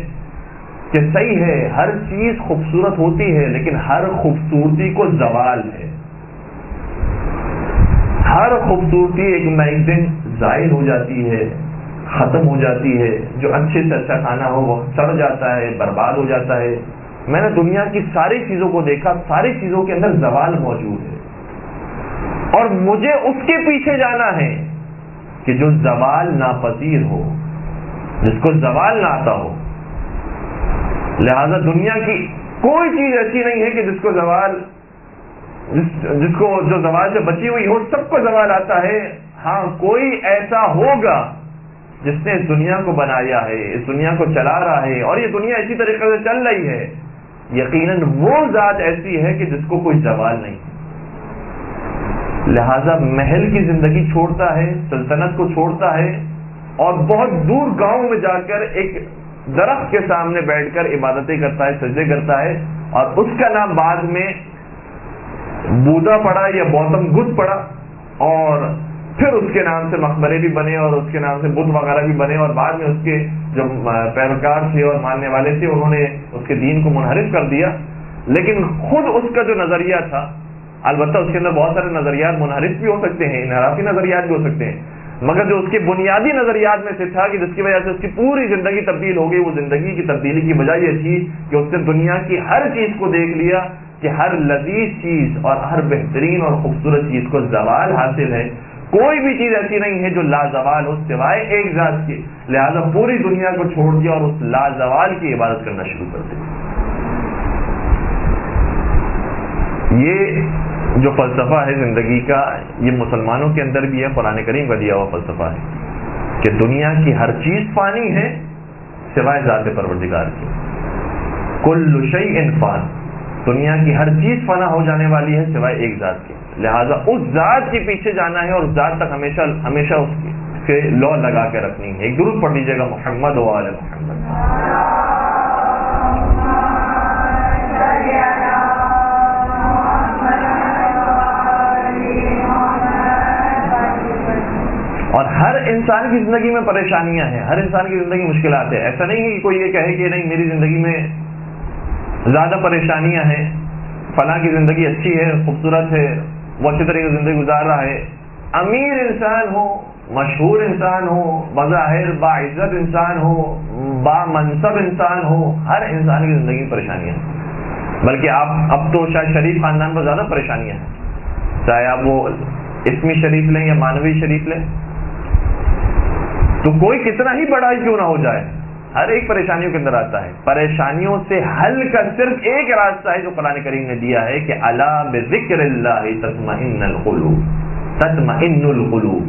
کہ صحیح ہے ہر چیز خوبصورت ہوتی ہے، لیکن ہر خوبصورتی کو زوال ہے۔ ہر خوبصورتی ایک نہ ایک دن زائل ہو جاتی ہے، ختم ہو جاتی ہے۔ جو اچھے سے اچھا کھانا ہو وہ سڑ جاتا ہے، برباد ہو جاتا ہے۔ میں نے دنیا کی ساری چیزوں کو دیکھا، ساری چیزوں کے اندر زوال موجود ہے، اور مجھے اس کے پیچھے جانا ہے کہ جو زوال ناپذیر ہو، جس کو زوال نہ آتا ہو۔ لہذا دنیا کی کوئی چیز ایسی نہیں ہے کہ جس کو جو زوال سے بچی ہوئی ہو، سب کو زوال آتا ہے۔ ہاں کوئی ایسا ہوگا جس نے اس دنیا کو بنایا ہے، اس دنیا کو چلا رہا ہے، اور یہ دنیا اسی طریقے سے چل رہی ہے۔ یقیناً وہ ذات ایسی ہے کہ جس کو کوئی زوال نہیں۔ لہذا محل کی زندگی چھوڑتا ہے، سلطنت کو چھوڑتا ہے، اور بہت دور گاؤں میں جا کر ایک درخت کے سامنے بیٹھ کر عبادتیں کرتا ہے، سجدے کرتا ہے، اور اس کا نام بعد میں بودا پڑا یا گوتم بدھ پڑا، اور پھر اس کے نام سے مقبرے بھی بنے اور اس کے نام سے بدھ وغیرہ بھی بنے، اور بعد میں اس کے جو پیروکار تھے اور ماننے والے تھے انہوں نے اس کے دین کو منحرف کر دیا۔ لیکن خود اس کا جو نظریہ تھا، البتہ اس کے اندر بہت سارے نظریات منحرف بھی ہو سکتے ہیں، انحرافی نظریات بھی ہو سکتے ہیں، مگر جو اس کے بنیادی نظریات میں سے تھا کہ جس کی وجہ سے اس کی پوری زندگی تبدیل ہو گئی، وہ زندگی کی تبدیلی کی وجہ یہ تھی کہ اس نے دنیا کی ہر چیز کو دیکھ لیا کہ ہر لذیذ چیز اور ہر بہترین اور خوبصورت چیز کو زوال حاصل ہے۔ کوئی بھی چیز ایسی نہیں ہے جو لازوال ہو سوائے ایک ذات کے۔ لہذا پوری دنیا کو چھوڑ دیا اور اس لازوال کی عبادت کرنا شروع کر دیا۔ یہ جو فلسفہ ہے زندگی کا، یہ مسلمانوں کے اندر بھی ہے، قرآن کریم کا دیا ہوا فلسفہ ہے کہ دنیا کی ہر چیز فانی ہے سوائے ذات پروردگار کی۔ کل شیء فان، دنیا کی ہر چیز فنا ہو جانے والی ہے سوائے ایک ذات کے۔ لہذا اس ذات کے پیچھے جانا ہے اور اس ذات تک ہمیشہ ہمیشہ اس کے لو لگا کے رکھنی ہے۔ ایک درود پڑھ لیجیے گا، محمد و آل محمد۔ اور ہر انسان کی زندگی میں پریشانیاں ہیں، ہر انسان کی زندگی مشکلات ہے۔ ایسا نہیں ہے کہ کوئی یہ کہے کہ نہیں میری زندگی میں زیادہ پریشانیاں ہیں، فلاں کی زندگی اچھی ہے، خوبصورت ہے، وہ اچھی طریقے سے زندگی گزار رہا ہے۔ امیر انسان ہو، مشہور انسان ہو، بظاہر باعزت انسان ہو، با منصب انسان ہو، ہر انسان کی زندگی میں پریشانیاں ہیں۔ بلکہ اب تو شاید شریف خاندان پر زیادہ پریشانیاں ہیں، چاہے آپ وہ اسمی شریف لیں یا مانوی شریف لیں، تو کوئی کتنا ہی بڑا ہی کیوں نہ ہو جائے، ہر ایک پریشانیوں کے اندر آتا ہے۔ پریشانیوں سے حل کا صرف ایک راستہ ہے جو قرآن کریم نے دیا ہے کہ الا بذکر اللہ تطمئن القلوب، تطمئن القلوب،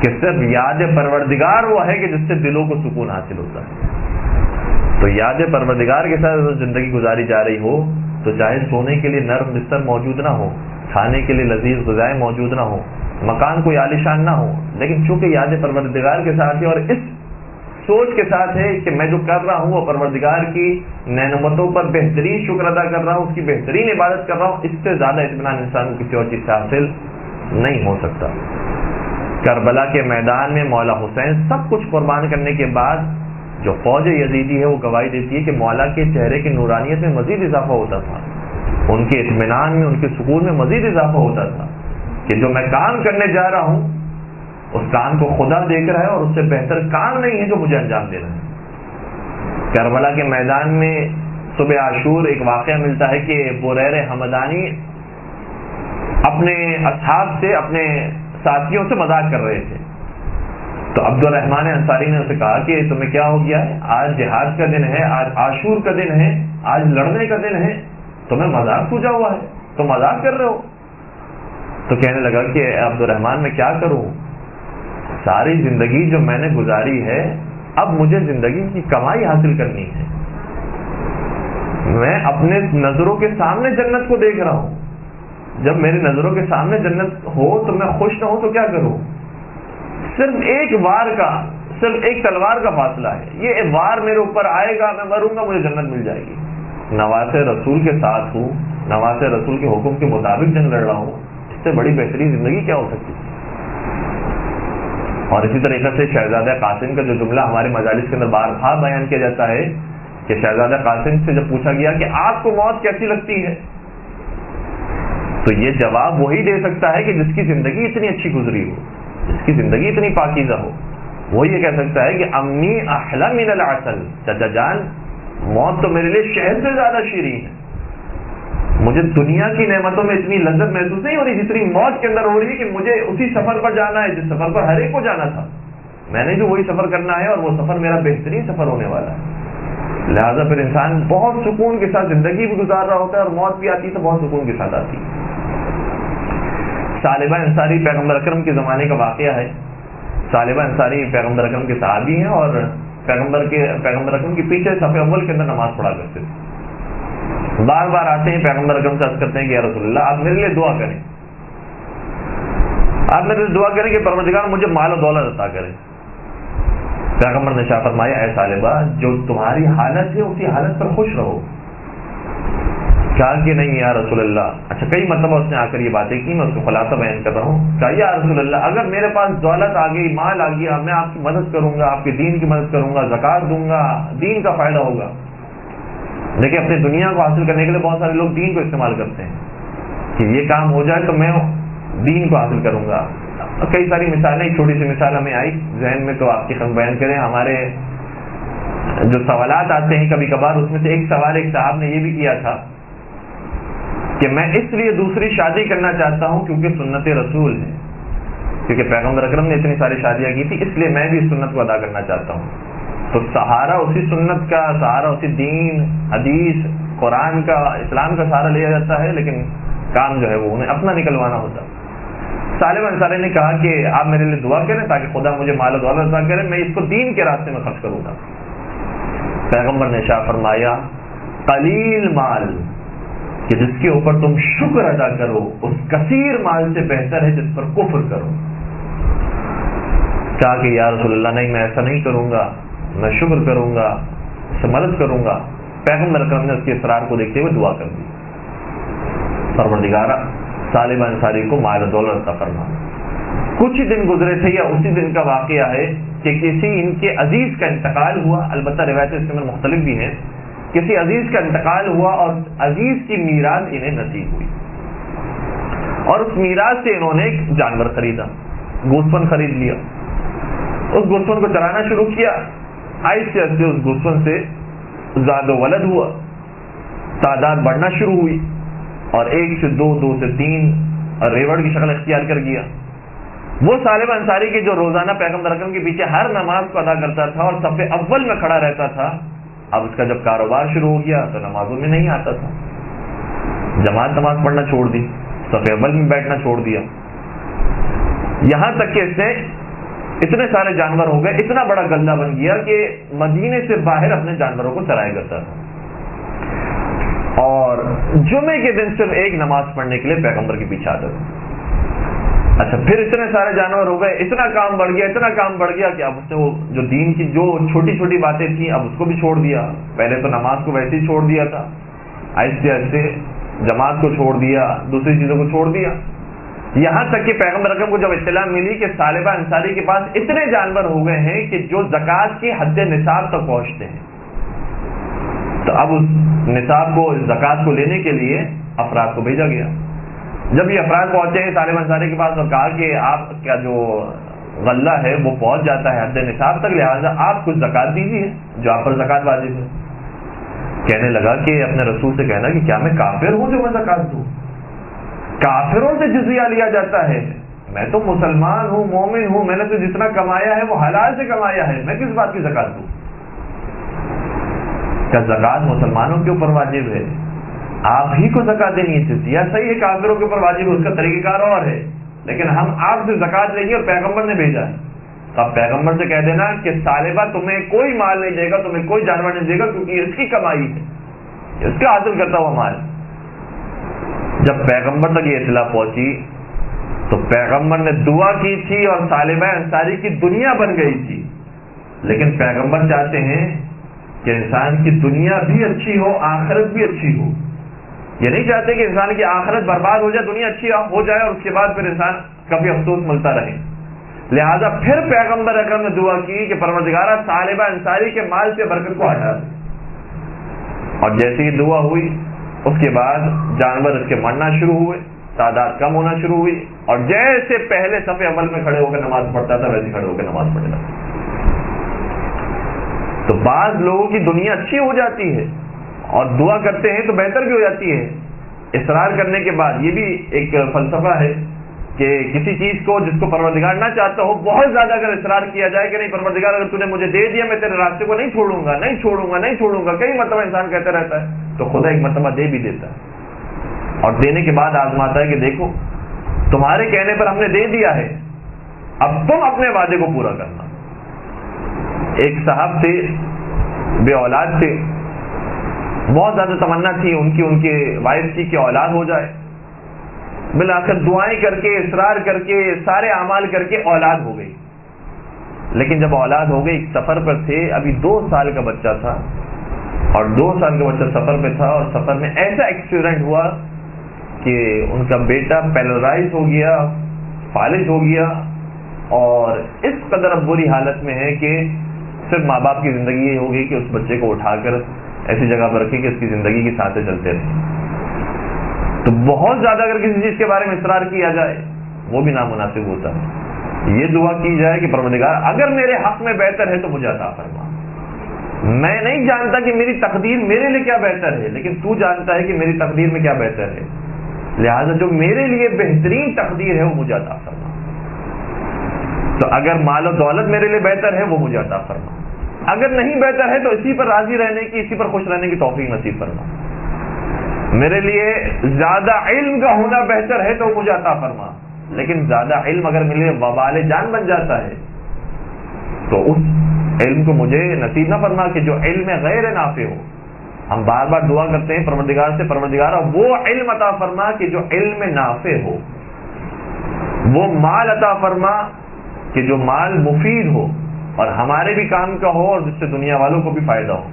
کہ صرف یاد پروردگار وہ ہے کہ جس سے دلوں کو سکون حاصل ہوتا ہے۔ تو یاد پروردگار کے ساتھ زندگی گزاری جا رہی ہو تو چاہے سونے کے لیے نرم بستر موجود نہ ہو، کھانے کے لیے لذیذ غذائیں موجود نہ ہو، مکان کوئی عالیشان نہ ہو، لیکن چونکہ یاد پروردگار کے ساتھ ہے اور اس سوچ کے ساتھ ہے کہ میں جو کر رہا ہوں وہ پروردگار کی نعمتوں پر بہترین شکر ادا کر رہا ہوں، اس کی بہترین عبادت کر رہا ہوں، اس سے زیادہ اطمینان انسان کو کسی اور چیز سے حاصل نہیں ہو سکتا۔ کربلا کے میدان میں مولا حسین سب کچھ قربان کرنے کے بعد جو فوج یزیدی ہے وہ گواہی دیتی ہے کہ مولا کے چہرے کی نورانیت میں مزید اضافہ ہوتا تھا، ان کے اطمینان میں، ان کے سکون میں مزید اضافہ ہوتا تھا کہ جو میں کام کرنے جا رہا ہوں اس کام کو خدا دیکھ رہا ہے اور اس سے بہتر کام نہیں ہے جو مجھے انجام دینا ہے۔ کربلا کے میدان میں صبح عاشور ایک واقعہ ملتا ہے کہ بریر حمدانی اپنے اصحاب سے، اپنے ساتھیوں سے مذاق کر رہے تھے، تو عبد الرحمن انصاری نے اسے کہا کہ تمہیں کیا ہو گیا ہے، آج جہاد کا دن ہے، آج عاشور کا دن ہے، آج لڑنے کا دن ہے، تمہیں مذاق پوجا ہوا ہے، تم مذاق کر رہے ہو؟ تو کہنے لگا کہ عبد الرحمن میں کیا کروں، ساری زندگی جو میں نے گزاری ہے اب مجھے زندگی کی کمائی حاصل کرنی ہے، میں اپنے نظروں کے سامنے جنت کو دیکھ رہا ہوں، جب میری نظروں کے سامنے جنت ہو تو میں خوش نہ ہوں تو کیا کروں؟ صرف ایک وار کا، صرف ایک تلوار کا فاصلہ ہے. یہ وار میرے اوپر آئے گا، میں مروں گا، مجھے جنت مل جائے گی. نواسے رسول کے ساتھ ہوں، نواسے رسول کے حکم کے مطابق جنگ لڑ رہا ہوں، اس سے بڑی بہترین زندگی کیا ہو سکتی. اور اسی طریقے سے شہزادہ قاسم کا جو جملہ ہمارے مجالس کے اندر بار بار بیان کیا جاتا ہے کہ شہزادہ قاسم سے جب پوچھا گیا کہ آپ کو موت کیسی لگتی ہے، تو یہ جواب وہی دے سکتا ہے کہ جس کی زندگی اتنی اچھی گزری ہو، جس کی زندگی اتنی پاکیزہ ہو. وہ یہ کہہ سکتا ہے کہ امی احلی من العسل، چچا جان موت تو میرے لیے شہد سے زیادہ شیریں ہے. مجھے دنیا کی نعمتوں میں اتنی لذت محسوس نہیں ہو رہی جتنی موت کے اندر ہو رہی ہے کہ مجھے اسی سفر پر جانا ہے جس سفر پر ہر ایک کو جانا تھا. میں نے بھی وہی سفر کرنا ہے اور وہ سفر میرا بہترین سفر ہونے والا ہے. لہٰذا پھر انسان بہت سکون کے ساتھ زندگی بھی گزار رہا ہوتا ہے اور موت بھی آتی ہے تو بہت سکون کے ساتھ آتی ہے. ثعلبہ انصاری پیغمبر اکرم کے زمانے کا واقعہ ہے. ثعلبہ انصاری پیغمبر اکرم کے صحابی ہیں اور پیغمبر اکرم کے پیچھے صف اول کے اندر نماز پڑھا کرتے تھے. بار بار آتے ہیں پیغمبر اکرم سے عرض کرتے ہیں کہ یا رسول اللہ آپ میرے لیے دعا کریں، آپ میرے لیے دعا کریں کہ پروردگار مجھے مال و دولت عطا کرے. پیغمبر نے شاہ فرمایا اے ثعلبہ جو تمہاری حالت ہے اسی حالت پر خوش رہو. کہا کہ نہیں یا رسول اللہ. اچھا کئی مرتبہ اس نے آ کر یہ باتیں کی، میں اس کو خلاصہ بیان کر رہا ہوں. کہا یا رسول اللہ اگر میرے پاس دولت آ گئی، مال آ گیا، میں آپ کی مدد کروں گا، آپ کے دین کی مدد کروں گا، زکات دوں گا، دین کا فائدہ ہوگا. دیکھیں اپنی دنیا کو حاصل کرنے کے لیے بہت سارے لوگ دین کو استعمال کرتے ہیں کہ یہ کام ہو جائے تو میں دین کو حاصل کروں گا. کئی ساری مثالیں، ایک چھوٹی سی مثال ہمیں آئی ذہن میں تو آپ کی خدمت بیان کریں. ہمارے جو سوالات آتے ہیں کبھی کبھار اس میں سے ایک سوال ایک صاحب نے یہ بھی کیا تھا کہ میں اس لیے دوسری شادی کرنا چاہتا ہوں کیونکہ سنت رسول ہے، کیونکہ پیغمبر اکرم نے اتنی ساری شادیاں کی تھی اس لیے میں بھی اس سنت کو ادا کرنا چاہتا ہوں. تو سہارا اسی سنت کا، سہارا اسی دین، حدیث، قرآن کا، اسلام کا سہارا لیا جاتا ہے، لیکن کام جو ہے وہ انہیں اپنا نکلوانا ہوتا. ثعلبہ انصاری نے کہا کہ آپ میرے لیے دعا کریں تاکہ خدا مجھے مال و دولت عطا کرے، میں اس کو دین کے راستے میں خرچ کروں گا. پیغمبر نے شاہ فرمایا قلیل مال کہ جس کے اوپر تم شکر ادا کرو اس کثیر مال سے بہتر ہے جس پر کفر کرو. کہا کہ یا رسول اللہ نہیں میں ایسا نہیں کروں گا، میں شکر کروں گا، اس سے مدد کروں گا. پیغمبر اکرم نے اس کے اصرار کو دیکھتے ہوئے دعا کر دی پروردگارا ثعلبہ انصاری کو مال و دولت عطا فرما. کچھ ہی دن گزرے تھے یا اسی دن کا واقعہ ہے کہ کسی ان کے عزیز کا انتقال ہوا. البتہ روایتیں اس کے اندر مختلف بھی ہیں. کسی عزیز کا انتقال ہوا اور عزیز کی میراث انہیں نصیب ہوئی اور اس میراث سے انہوں نے ایک جانور خریدا، گوسفند خرید لیا. اس گوسفند کو چرانا شروع کیا. آہستہ آہستہ اس گوسفند سے زاد و ولد ہوا، تعداد بڑھنا شروع ہوئی اور 1 سے 2، 2 سے 3 اور ریوڑ کی شکل اختیار کر گیا. وہ ثعلبہ انصاری کے جو روزانہ پیغمبر اکرم کے پیچھے ہر نماز کو ادا کرتا تھا اور صف اول میں کھڑا رہتا تھا، اب اس کا جب کاروبار شروع ہو گیا تو نمازوں میں نہیں آتا تھا. جماعت نماز پڑھنا چھوڑ دی، صف اول میں بیٹھنا چھوڑ دیا. یہاں تک کہ اس نے اتنے سارے جانور ہو گئے، اتنا بڑا غلہ بن گیا کہ مدینے سے باہر اپنے جانوروں کو چرایا کرتا تھا اور جمعے کے دن صرف ایک نماز پڑھنے کے لیے پیغمبر کے پیچھے آتا تھا. اچھا پھر اتنے سارے جانور ہو گئے، اتنا کام بڑھ گیا، اتنا کام بڑھ گیا کہ اب اس نے وہ جو دین کی جو چھوٹی چھوٹی باتیں تھیں اب اس کو بھی چھوڑ دیا. پہلے تو نماز کو ویسے ہی چھوڑ دیا تھا، آہستہ آہستہ جماعت کو چھوڑ دیا، دوسری چیزوں کو چھوڑ دیا. یہاں تک کہ پیغمبر اکرم کو جب اطلاع ملی کہ ثعلبہ انصاری کے پاس اتنے جانور ہو گئے ہیں کہ جو زکوٰۃ کے حد نصاب تک پہنچتے ہیں، تو اب اس نصاب کو، زکوٰۃ کو لینے کے لیے افراد کو بھیجا گیا. جب یہ افراد پہنچے ہیں ثعلبہ انصاری کے پاس اور کہا کہ آپ کا جو غلہ ہے وہ پہنچ جاتا ہے حد نصاب تک، لہٰذا آپ کچھ زکوٰۃ دیجیے جو آپ پر زکوٰۃ واجب ہے. کہنے لگا کہ اپنے رسول سے کہنا کہ کیا میں کافر ہوں جو میں زکوٰۃ دوں؟ کافروں سے جزیہ لیا جاتا ہے، میں تو مسلمان ہوں، مومن ہوں، میں نے تو جتنا کمایا ہے وہ حلال سے کمایا ہے، میں کس بات کی زکوٰۃ دوں؟ کیا زکوٰۃ مسلمانوں کے اوپر واجب ہے؟ آپ ہی کو زکوٰۃ دینی ہے. جزیہ صحیح ہے کافروں کے اوپر واجب ہے، اس کا طریقہ کار اور ہے، لیکن ہم آپ سے زکوٰۃ لیں گے اور پیغمبر نے بھیجا ہے. تو آپ پیغمبر سے کہہ دینا کہ ثعلبہ تمہیں کوئی مال نہیں دے گا، تمہیں کوئی جانور نہیں دے گا، کیونکہ یہ اس کی کمائی ہے، اس کا حاصل کرتا ہوا مال. جب پیغمبر تک یہ اطلاع پہنچی تو پیغمبر نے دعا کی تھی اور طالبہ انصاری کی دنیا بن گئی تھی، لیکن پیغمبر چاہتے ہیں کہ انسان کی دنیا بھی اچھی ہو، آخرت بھی اچھی ہو۔ یہ نہیں چاہتے کہ انسان کی آخرت برباد ہو جائے، دنیا اچھی ہو جائے اور اس کے بعد پھر انسان کبھی افسوس ملتا رہے۔ لہذا پھر پیغمبر اکرم نے دعا کی کہ پروردگارہ طالبہ انصاری کے مال سے برکت کو ہٹا دے، اور جیسے ہی دعا ہوئی اس کے بعد جانور اس کے مرنا شروع ہوئے، تعداد کم ہونا شروع ہوئی، اور جیسے پہلے صف اول میں کھڑے ہو کر نماز پڑھتا تھا ویسے کھڑے ہو کر نماز پڑھتا تھا۔ تو بعض لوگوں کی دنیا اچھی ہو جاتی ہے اور دعا کرتے ہیں تو بہتر بھی ہو جاتی ہے اصرار کرنے کے بعد۔ یہ بھی ایک فلسفہ ہے کہ کسی چیز کو جس کو پروردگار نہ چاہتا ہو بہت زیادہ اگر اصرار کیا جائے کہ نہیں پروردگار اگر تو نے مجھے دے دیا میں تیرے راستے کو نہیں چھوڑوں گا، نہیں چھوڑوں گا، نہیں چھوڑوں گا، کئی مرتبہ انسان کہتا رہتا ہے، تو خدا ایک مرتبہ دے بھی دیتا ہے اور دینے کے بعد آزماتا ہے کہ دیکھو تمہارے کہنے پر ہم نے دے دیا ہے، اب تم اپنے وعدے کو پورا کرنا۔ ایک صاحب تھے، بے اولاد تھے، بہت زیادہ تمنا تھی ان کے وائف کی کہ اولاد ہو جائے، بالآخر دعائیں کر کے اصرار کر کے سارے اعمال کر کے اولاد ہو گئی۔ لیکن جب اولاد ہو گئی، ایک سفر پر تھے، ابھی 2 سال کا بچہ تھا، اور 2 سال کا بچہ سفر پہ تھا، اور سفر میں ایسا ایکسیڈنٹ ہوا کہ ان کا بیٹا پیرالائز ہو گیا، فالج ہو گیا، اور اس قدر اب بری حالت میں ہے کہ صرف ماں باپ کی زندگی یہ ہوگی کہ اس بچے کو اٹھا کر ایسی جگہ پر رکھیں کہ اس کی زندگی کی سانسیں چلتے رہیں۔ تو بہت زیادہ اگر کسی چیز کے بارے میں اصرار کیا جائے وہ بھی نامناسب ہوتا ہے۔ یہ دعا کی جائے کہ پروردگار اگر میرے حق میں بہتر ہے تو مجھے عطا فرما، میں نہیں جانتا کہ میری تقدیر میرے لیے کیا بہتر ہے، لیکن تو جانتا ہے کہ میری تقدیر میں کیا بہتر ہے، لہذا جو میرے لیے بہترین تقدیر ہے وہ مجھے عطا فرما۔ تو اگر مال و دولت میرے لیے بہتر ہے وہ مجھے عطا فرما، اگر نہیں بہتر ہے تو اسی پر راضی رہنے کی، اسی پر خوش رہنے کی توفیق نصیب فرما۔ میرے لیے زیادہ علم کا ہونا بہتر ہے تو مجھے عطا فرما، لیکن زیادہ علم اگر میرے وبال جان بن جاتا ہے تو اس علم کو مجھے نصیب نہ فرما کہ جو علم غیر نافع ہو۔ ہم بار بار دعا کرتے ہیں پروردگار سے، پروردگار وہ علم عطا فرما کہ جو علم نافع ہو، وہ مال عطا فرما کہ جو مال مفید ہو اور ہمارے بھی کام کا ہو اور جس سے دنیا والوں کو بھی فائدہ ہو۔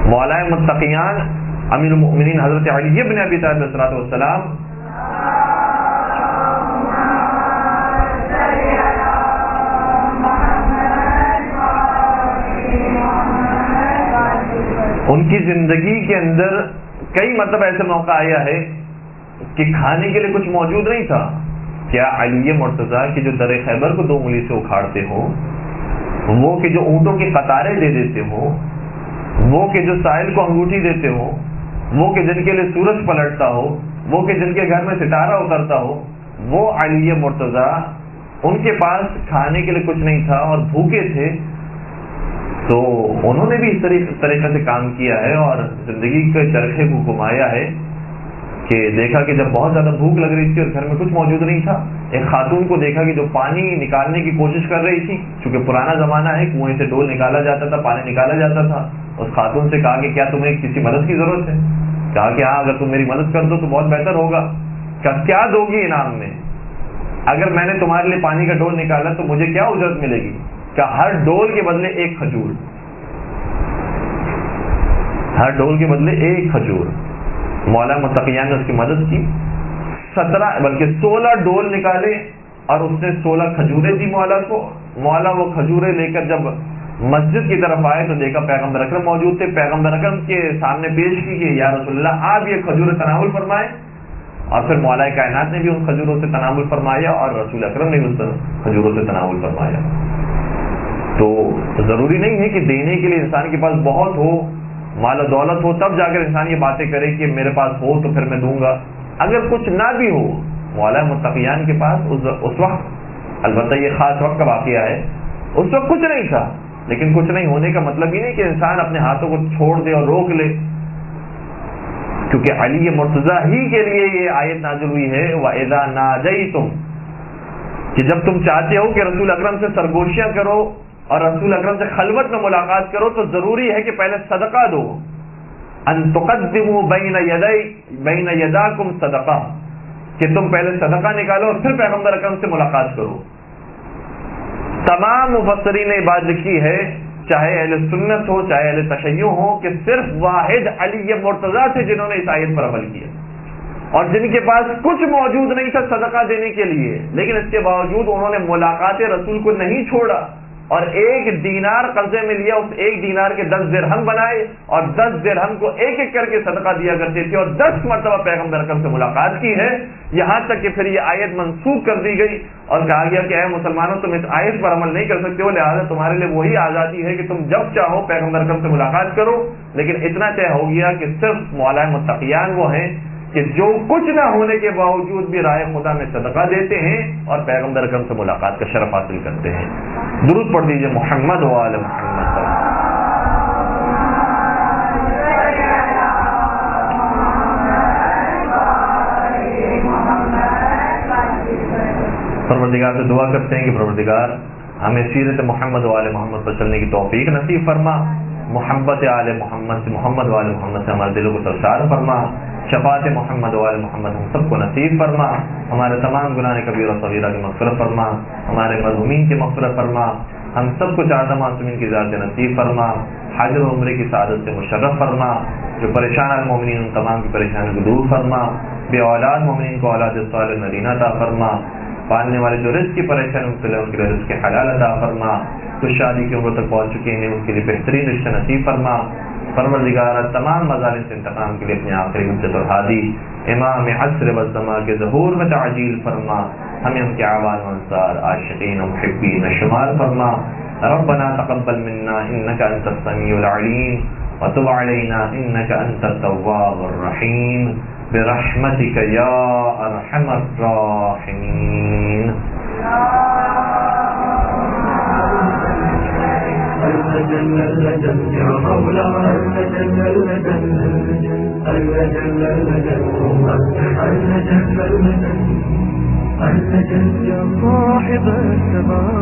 مولا متقیان امیر المؤمنین حضرت علی بن ابی طالب علیہ السلام ان کی زندگی کے اندر کئی مرتبہ ایسے موقع آیا ہے کہ کھانے کے لیے کچھ موجود نہیں تھا۔ کیا علی مرتضیٰ کی جو در خیبر کو 2 انگلی سے اکھاڑتے ہوں، وہ کہ جو اونٹوں کی قطاریں دے دیتے ہوں، وہ کہ جو سائل کو انگوٹھی دیتے ہوں، وہ کہ جن کے لیے سورج پلٹتا ہو، وہ کہ جن کے گھر میں ستارہ اترتا ہو، وہ علی مرتضیٰ ان کے پاس کھانے کے لیے کچھ نہیں تھا اور بھوکے تھے، تو انہوں نے بھی اس طریقے سے کام کیا ہے اور زندگی کے چرخے کو گھمایا ہے کہ دیکھا کہ جب بہت زیادہ بھوک لگ رہی تھی اور گھر میں کچھ موجود نہیں تھا، ایک خاتون کو دیکھا کہ جو پانی نکالنے کی کوشش کر رہی تھی، چونکہ پرانا زمانہ ہے، کنویں سے ڈول نکالا جاتا تھا، پانی نکالا جاتا تھا۔ اس خاتون سے کہا کہ کیا تمہیں کسی مدد کی ضرورت ہے؟ کہا کہ ہاں، اگر تم میری مدد کر دو تو بہت بہتر ہوگا۔ کہا کیا دو گی انعام میں؟ اگر میں نے تمہارے لیے پانی کا ڈول نکالا تو مجھے کیا اجرت ملے گی؟ کہا ہر ڈول کے بدلے 1 کھجور، ہر ڈول کے بدلے 1 کھجور۔ مولا متقیان نے اس کی مدد کی، 17 بلکہ 16 ڈول نکالے اور اس نے 16 کھجوریں دی مولا کو۔ مولا وہ کھجوریں لے کر جب مسجد کی طرف آئے تو دیکھا پیغمبر اکرم موجود تھے، پیغمبر اکرم کے سامنے پیش کی کہ یا رسول اللہ آپ یہ کھجوریں تناول فرمائیں، اور پھر مولا کائنات نے بھی ان کھجوروں سے تناول فرمایا اور رسول اکرم نے بھی ان کھجوروں سے تناول فرمایا۔ تو ضروری نہیں ہے کہ دینے کے لیے انسان کے پاس بہت ہو، مال و دولت ہو، تب جا کر انسان یہ باتیں کرے کہ میرے پاس ہو تو پھر میں دوں گا۔ اگر کچھ نہ بھی ہو، مولا متقیان کے پاس اس وقت، البتہ یہ خاص وقت کا واقعہ ہے، اس وقت کچھ نہیں تھا، لیکن کچھ نہیں ہونے کا مطلب یہ نہیں کہ انسان اپنے ہاتھوں کو چھوڑ دے اور روک لے، کیونکہ علی مرتضیٰ ہی کے لیے یہ آیت نازل ہوئی ہے وَإِذَا نَاجَيْتُمْ، کہ جب تم چاہتے ہو کہ رسول اکرم سے سرگوشیاں کرو اور رسول اکرم سے خلوت میں ملاقات کرو تو ضروری ہے کہ پہلے صدقہ دو، ان تقدموا بین یداکم صدقہ، کہ تم پہلے صدقہ نکالو اور پھر پیغمبر اکرم سے ملاقات کرو. تمام مفسرین نے بات لکھی ہے، چاہے اہل سنت ہو چاہے اہل تشیع ہو، کہ صرف واحد علی مرتضیٰ تھے جنہوں نے اس آیت پر عمل کیا، اور جن کے پاس کچھ موجود نہیں تھا صدقہ دینے کے لیے، لیکن اس کے باوجود انہوں نے ملاقات رسول کو نہیں چھوڑا اور 1 دینار قرضے میں لیا، اس 1 دینار کے 10 درہم بنائے اور 10 درہم کو ایک ایک کر کے صدقہ دیا کرتے تھے، اور 10 مرتبہ پیغمبر اکرم سے ملاقات کی ہے. یہاں تک کہ پھر یہ آیت منسوخ کر دی گئی اور کہا گیا کہ اے مسلمانوں، تم اس آیت پر عمل نہیں کر سکتے ہو، لہٰذا تمہارے لیے وہی آزادی ہے کہ تم جب چاہو پیغمبر اکرم سے ملاقات کرو. لیکن اتنا طے ہو گیا کہ صرف مولا متقیان وہ ہیں کہ جو کچھ نہ ہونے کے باوجود بھی راہ خدا میں صدقہ دیتے ہیں اور پیغمبر اکرم سے ملاقات کا شرف حاصل کرتے ہیں. درود پڑھ دیجئے محمد و آل محمد. پروردگار سے دعا کرتے ہیں کہ پروردگار ہمیں سیرت محمد و آل محمد پر چلنے کی توفیق نصیب فرما، محبت آل محمد سے، محمد و آل محمد سے ہمارے دلوں کو سرشار فرما، شفاعت محمد و آل محمد ہم سب کو نصیب فرما، ہمارے تمام گناہ کبیرہ و صغیرہ کی مغفرت فرما، ہمارے مرحومین کی مغفرت فرما، ہم سب کو چار معصومین کی ذات نصیب فرما، حاضر و عمرے کی سعادت سے مشرف فرما، جو پریشان المومنین ان تمام کی پریشانی کو دور فرما، بے اولاد مومنین کو اولاد صالح نرینہ عطا فرما، پالنے والے جو رزق کی پریشانی مبتلا ان کے لیے رزق حلال عطا فرما، تو شادی کی عمر تک پہنچ چکے ہیں ان کے لیے بہترین رشتہ نصیب فرما. پروردگار تمام مظالم سے انتقام کے لیے اپنے آخری حجت اور ہادی امام عصر والزمان کے ظہور میں تعجیل فرما، ہمیں ان کے اعوان و انصار عاشقین و محبین شمار فرما. ربنا تقبل منا انك انت السميع العليم وتب علينا انك انت التواب الرحيم برحمتك يا ارحم الراحمين. صاحب السماء